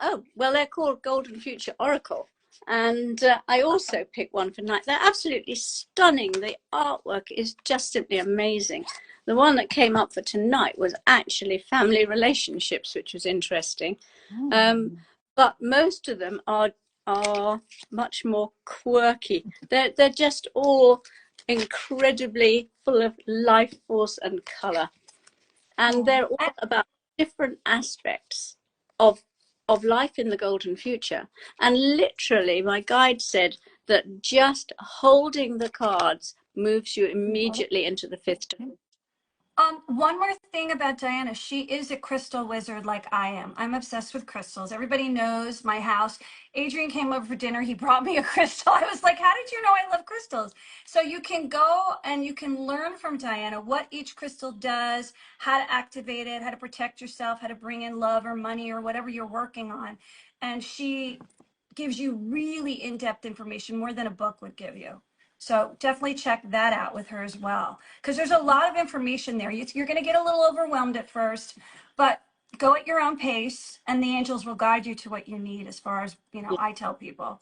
[SPEAKER 3] Oh, well, they're called Golden Future Oracle. And I also picked one for tonight. They're absolutely stunning. The artwork is just simply amazing. The one that came up for tonight was actually family relationships, which was interesting. But most of them are much more quirky. They're just all incredibly full of life force and color. And they're all about different aspects of life in the golden future. And literally my guide said that just holding the cards moves you immediately into the fifth dimension.
[SPEAKER 1] One more thing about Diana, she is a crystal wizard like I am. I'm obsessed with crystals. Everybody knows my house. Adrian came over for dinner. He brought me a crystal. I was like, how did you know I love crystals? So you can go and you can learn from Diana what each crystal does, how to activate it, how to protect yourself, how to bring in love or money or whatever you're working on. And she gives you really in-depth information, more than a book would give you. So definitely check that out with her as well, because there's a lot of information there. You're going to get a little overwhelmed at first, but go at your own pace, and the angels will guide you to what you need. As far as I tell people,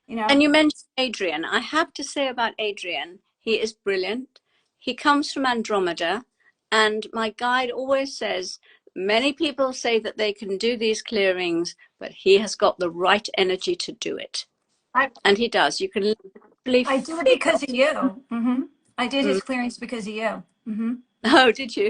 [SPEAKER 3] And you mentioned Adrian. I have to say about Adrian, he is brilliant. He comes from Andromeda, and my guide always says many people say that they can do these clearings, but he has got the right energy to do it, and he does. You can.
[SPEAKER 1] I did it because of you. I did his clearings because of you.
[SPEAKER 3] Oh, did you?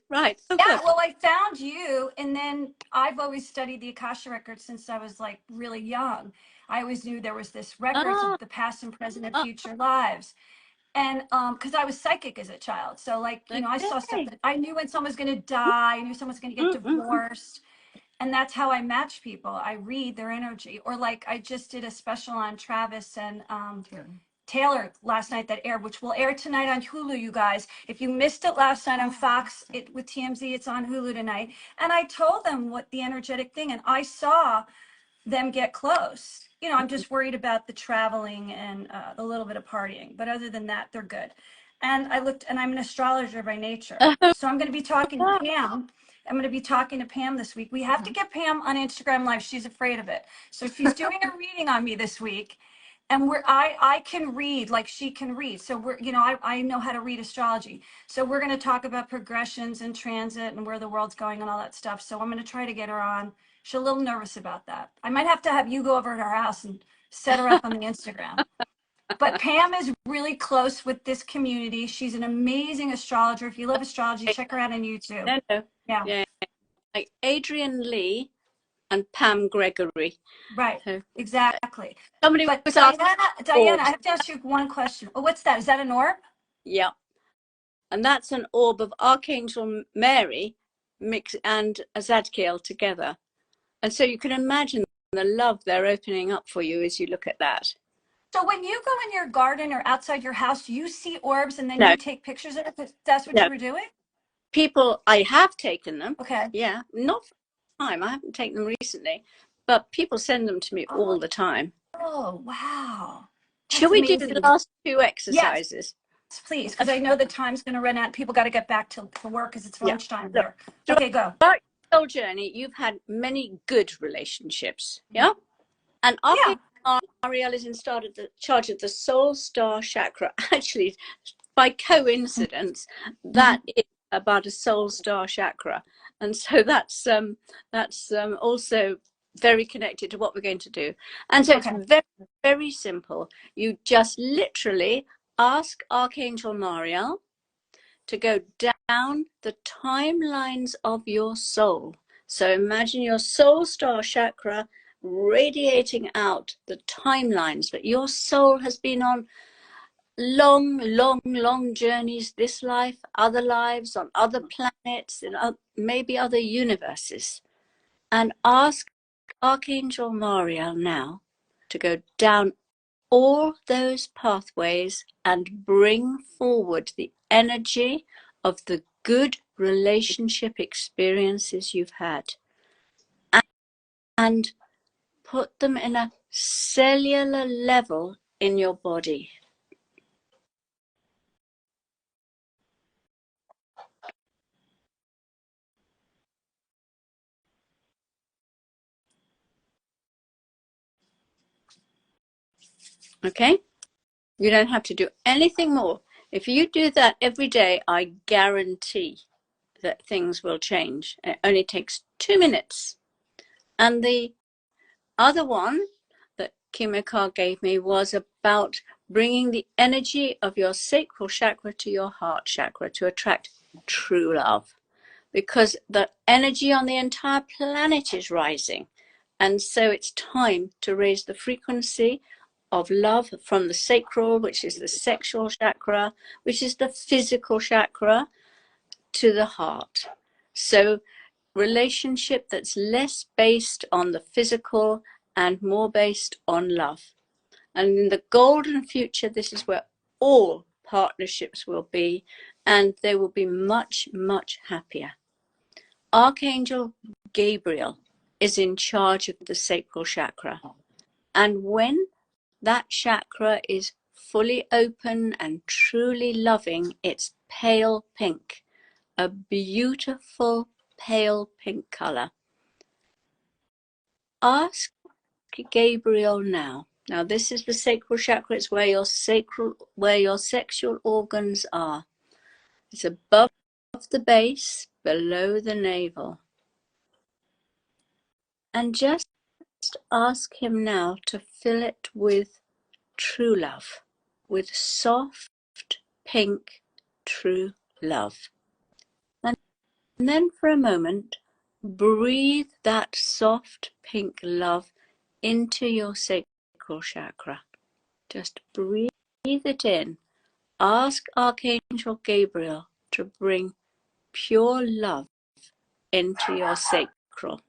[SPEAKER 3] Right. Oh,
[SPEAKER 1] yeah, well, I found you, and then I've always studied the Akasha records since I was like really young. I always knew there was this records of the past and present and future lives. And because I was psychic as a child. So like, I saw stuff that I knew when someone's going to die, I knew someone's going to get divorced. And that's how I match people. I read their energy. Or like I just did a special on Travis and Taylor last night that aired, which will air tonight on Hulu, you guys. If you missed it last night on Fox with TMZ, it's on Hulu tonight. And I told them what the energetic thing, and I saw them get close. I'm just worried about the traveling and the little bit of partying. But other than that, they're good. And I'm an astrologer by nature. So I'm going to be talking to Pam. I'm going to be talking to Pam this week. We have to get Pam on Instagram Live. She's afraid of it. So she's doing a reading on me this week. And I can read like she can read. So I know how to read astrology. So we're going to talk about progressions and transit and where the world's going and all that stuff. So I'm going to try to get her on. She's a little nervous about that. I might have to have you go over to her house and set her up on the Instagram. But Pam is really close with this community. She's an amazing astrologer. If you love astrology, check her out on YouTube.
[SPEAKER 3] Yeah. Like Adrian Lee and Pam Gregory.
[SPEAKER 1] Right. So, exactly.
[SPEAKER 3] Somebody
[SPEAKER 1] but
[SPEAKER 3] was
[SPEAKER 1] Diana, I have to ask you one question. Oh, what's that? Is that an orb?
[SPEAKER 3] Yeah. And that's an orb of Archangel Mary mix and Zadkiel together. And so you can imagine the love they're opening up for you as you look at that.
[SPEAKER 1] So when you go in your garden or outside your house, you see orbs and then
[SPEAKER 3] No.
[SPEAKER 1] you take pictures of it? That's what
[SPEAKER 3] No.
[SPEAKER 1] you were doing?
[SPEAKER 3] People, I have taken them.
[SPEAKER 1] Okay.
[SPEAKER 3] Yeah, not for time. I haven't taken them recently, but people send them to me all the time.
[SPEAKER 1] Oh, wow.
[SPEAKER 3] Shall we do the last two exercises?
[SPEAKER 1] Yes, please, because I know the time's going to run out. People got to get back to work because it's lunchtime there. Okay, go.
[SPEAKER 3] Throughout your whole journey, you've had many good relationships, yeah? And Archangel Uriel is in charge of the soul star chakra. Actually, by coincidence, that is about a soul star chakra. And so that's also very connected to what we're going to do. And so it's very, very simple. You just literally ask Archangel Mariel to go down the timelines of your soul. So imagine your soul star chakra radiating out the timelines that your soul has been on long journeys, this life, other lives, on other planets, in maybe other universes. And ask Archangel Mariel now to go down all those pathways and bring forward the energy of the good relationship experiences you've had and put them in a cellular level in your body. Okay? You don't have to do anything more. If you do that every day, I guarantee that things will change. It only takes 2 minutes. And the other one that Kimiko gave me was about bringing the energy of your sacral chakra to your heart chakra to attract true love. Because the energy on the entire planet is rising. And so it's time to raise the frequency of love from the sacral, which is the sexual chakra, which is the physical chakra, to the heart. So relationship that's less based on the physical and more based on love. And in the golden future, this is where all partnerships will be, and they will be much, much happier. Archangel Gabriel is in charge of the sacral chakra. And when that chakra is fully open and truly loving, it's pale pink, a beautiful pale pink color. Ask Gabriel now. Now this is the sacral chakra. It's where your sexual organs are. It's above the base, below the navel. And just ask him now to fill it with true love, with soft, pink, true love. And then for a moment, breathe that soft, pink love into your sacral chakra. Just breathe it in. Ask Archangel Gabriel to bring pure love into your sacral.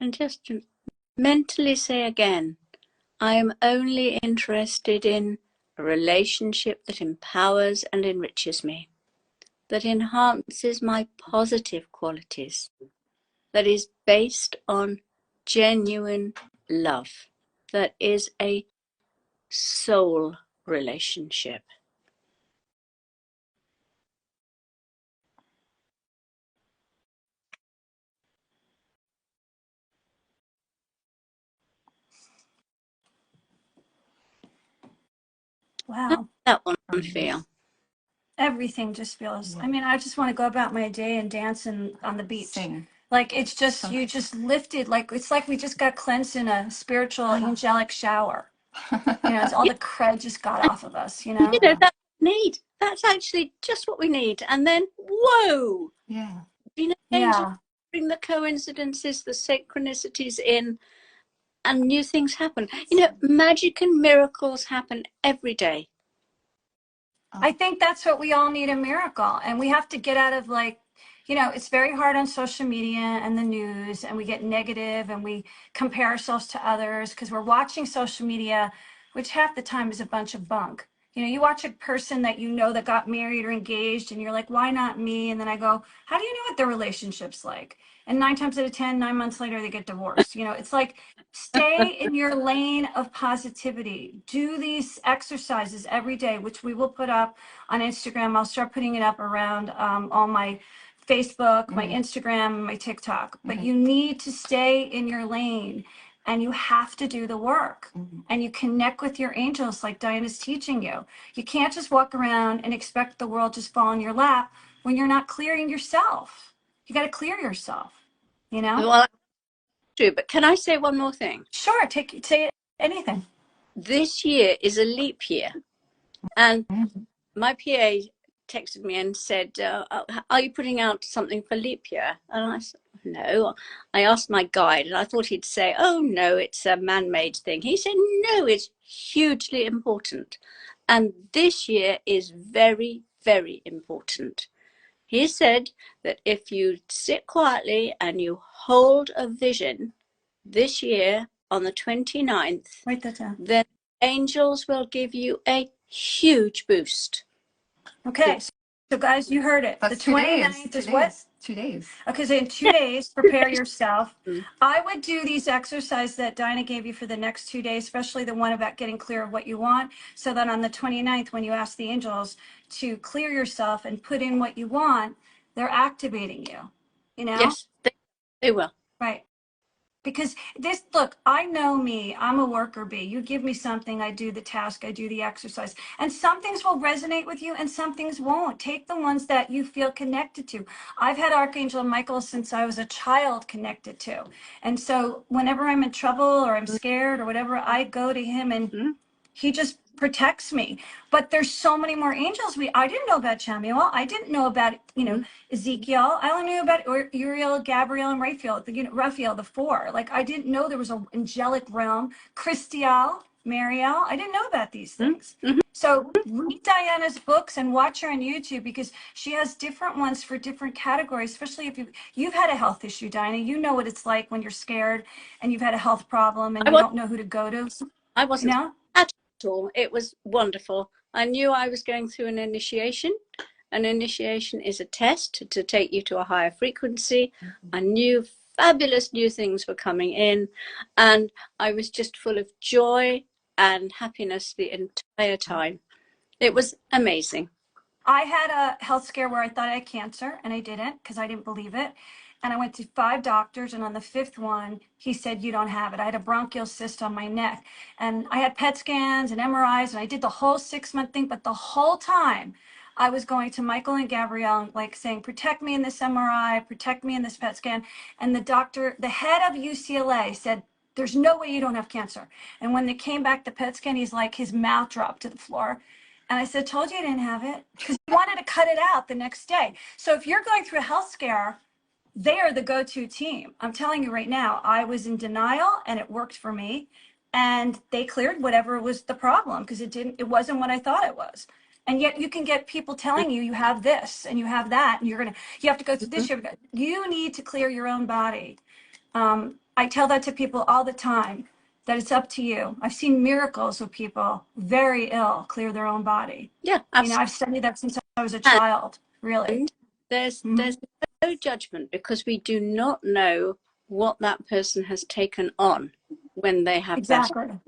[SPEAKER 3] And just mentally say again, I am only interested in a relationship that empowers and enriches me, that enhances my positive qualities, that is based on genuine love, that is a soul relationship.
[SPEAKER 1] Wow.
[SPEAKER 3] That one feel.
[SPEAKER 1] Everything just feels, I mean, I just want to go about my day and dance on the beach.
[SPEAKER 2] Sing.
[SPEAKER 1] Like it's just, you just lifted, like it's like we just got cleansed in a spiritual angelic shower. You know, it's all the crud just got off of us, you know?
[SPEAKER 3] You know, that's what we need. That's actually just what we need. And then, whoa!
[SPEAKER 2] Yeah.
[SPEAKER 3] You know, angels
[SPEAKER 1] Yeah.
[SPEAKER 3] bring the coincidences, the synchronicities in, and new things happen. You know, magic and miracles happen every day.
[SPEAKER 1] I think that's what we all need, a miracle. And we have to get out of, like, you know, it's very hard on social media and the news, and we get negative and we compare ourselves to others because we're watching social media, which half the time is a bunch of bunk. You know, you watch a person that you know that got married or engaged, and you're like, why not me? And then I go, how do you know what their relationship's like? And 9 times out of 10, 9 months later, they get divorced. You know, it's like, stay in your lane of positivity. Do these exercises every day, which we will put up on Instagram. I'll start putting it up around all my Facebook, my Instagram, and my TikTok. But you need to stay in your lane, and you have to do the work. And you connect with your angels like Diana's teaching you. You can't just walk around and expect the world just fall in your lap when you're not clearing yourself. You got to clear yourself, you know?
[SPEAKER 3] Well, that's true. But can I say one more thing?
[SPEAKER 1] Sure, say anything.
[SPEAKER 3] This year is a leap year. And my PA texted me and said, are you putting out something for leap year? And I said, no. I asked my guide, and I thought he'd say, oh, no, it's a man-made thing. He said, no, it's hugely important. And this year is very, very important. He said that if you sit quietly and you hold a vision this year on the 29th,
[SPEAKER 1] Write that down.
[SPEAKER 3] then angels will give you a huge boost.
[SPEAKER 1] Okay, so guys, you heard it.
[SPEAKER 2] That's
[SPEAKER 1] The 29th is what?
[SPEAKER 2] 2 days.
[SPEAKER 1] Okay, so in 2 days, prepare yourself. I would do these exercises that Dinah gave you for the next 2 days, especially the one about getting clear of what you want, so that on the 29th, when you ask the angels to clear yourself and put in what you want, they're activating you, you know?
[SPEAKER 3] Yes, they will.
[SPEAKER 1] Right. Because this, look, I know me, I'm a worker bee. You give me something, I do the task, I do the exercise. And some things will resonate with you and some things won't. Take the ones that you feel connected to. I've had Archangel Michael since I was a child connected to. And so whenever I'm in trouble or I'm scared or whatever, I go to him and he just protects me. But there's so many more angels. I didn't know about Chamuel. I didn't know about, Ezekiel. I only knew about Uriel, Gabriel, and Raphael, Raphael, the four. Like, I didn't know there was an angelic realm. Christiel, Mariel. I didn't know about these things. So read Diana's books and watch her on YouTube, because she has different ones for different categories, especially if you've had a health issue, Diana. You know what it's like when you're scared and you've had a health problem and you don't know who to go to.
[SPEAKER 3] I wasn't
[SPEAKER 1] You know?
[SPEAKER 3] at all. It was wonderful. I knew I was going through an initiation. An initiation is a test to take you to a higher frequency. I knew fabulous new things were coming in, and I was just full of joy and happiness the entire time. It was amazing.
[SPEAKER 1] I had a health scare where I thought I had cancer, and I didn't, because I didn't believe it. And I went to 5 doctors, and on the 5th one, he said, you don't have it. I had a bronchial cyst on my neck, and I had PET scans and MRIs, and I did the whole 6-month thing. But the whole time I was going to Michael and Gabrielle, like saying, protect me in this MRI, protect me in this PET scan. And the doctor, the head of UCLA, said, there's no way you don't have cancer. And when they came back, the PET scan, he's like, his mouth dropped to the floor. And I said, told you I didn't have it, because he wanted to cut it out the next day. So if you're going through a health scare, they are the go-to team. I'm telling you right now, I was in denial and it worked for me. And they cleared whatever was the problem, because it wasn't what I thought it was. And yet you can get people telling you, you have this and you have that, and you have to go through this. You need to clear your own body. I tell that to people all the time, that it's up to you. I've seen miracles of people very ill clear their own body.
[SPEAKER 3] Yeah, absolutely.
[SPEAKER 1] I've studied that since I was a child, really.
[SPEAKER 3] And there's no judgment, because we do not know what that person has taken on when they have
[SPEAKER 1] Exactly.
[SPEAKER 3] that.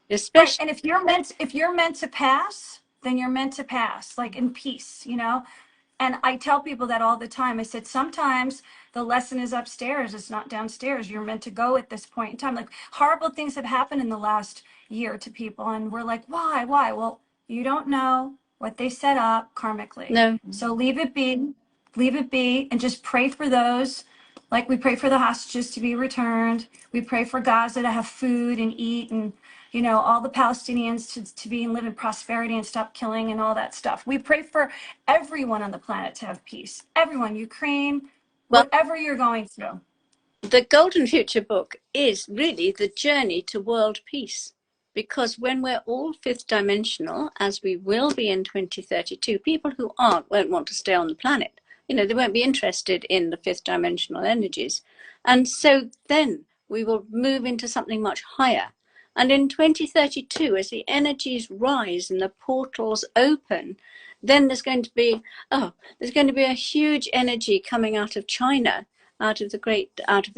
[SPEAKER 3] Especially,
[SPEAKER 1] right. And if you're meant to pass, then you're meant to pass, like in peace, And I tell people that all the time. I said, sometimes the lesson is upstairs. It's not downstairs. You're meant to go at this point in time. Like, horrible things have happened in the last year to people. And we're like, why? Well, you don't know what they set up karmically.
[SPEAKER 3] No.
[SPEAKER 1] So leave it be, and just pray for those. Like, we pray for the hostages to be returned. We pray for Gaza to have food and eat, and you know, all the Palestinians to be and live in prosperity and stop killing and all that stuff. We pray for everyone on the planet to have peace. Everyone, Ukraine,
[SPEAKER 3] Well,
[SPEAKER 1] whatever you're going through.
[SPEAKER 3] the Golden Future book is really the journey to world peace. Because when we're all fifth dimensional, as we will be in 2032, people who aren't won't want to stay on the planet. You know, they won't be interested in the fifth dimensional energies. And so then we will move into something much higher. And in 2032, as the energies rise and the portals open, then there's going to be a huge energy coming out of China, out of the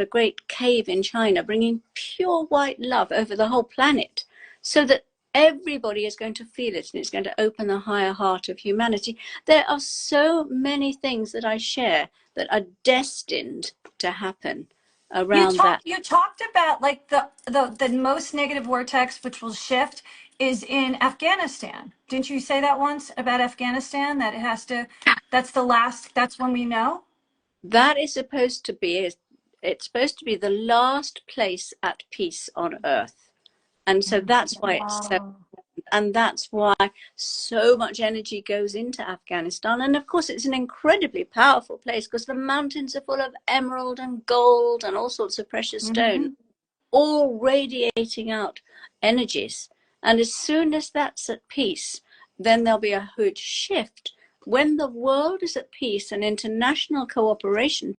[SPEAKER 3] great cave in China, bringing pure white love over the whole planet, so that everybody is going to feel it, and it's going to open the higher heart of humanity. There are so many things that I share that are destined to happen around that.
[SPEAKER 1] You talked about like the most negative vortex, which will shift, is in Afghanistan. Didn't you say that once about Afghanistan, that it has to, that's when we know?
[SPEAKER 3] That is supposed to be, it's supposed to be the last place at peace on earth. And so that's why it's so,
[SPEAKER 1] Wow.
[SPEAKER 3] and that's why so much energy goes into Afghanistan. And of course, it's an incredibly powerful place because the mountains are full of emerald and gold and all sorts of precious stones, all radiating out energies. And as soon as that's at peace, then there'll be a huge shift. When the world is at peace and international cooperation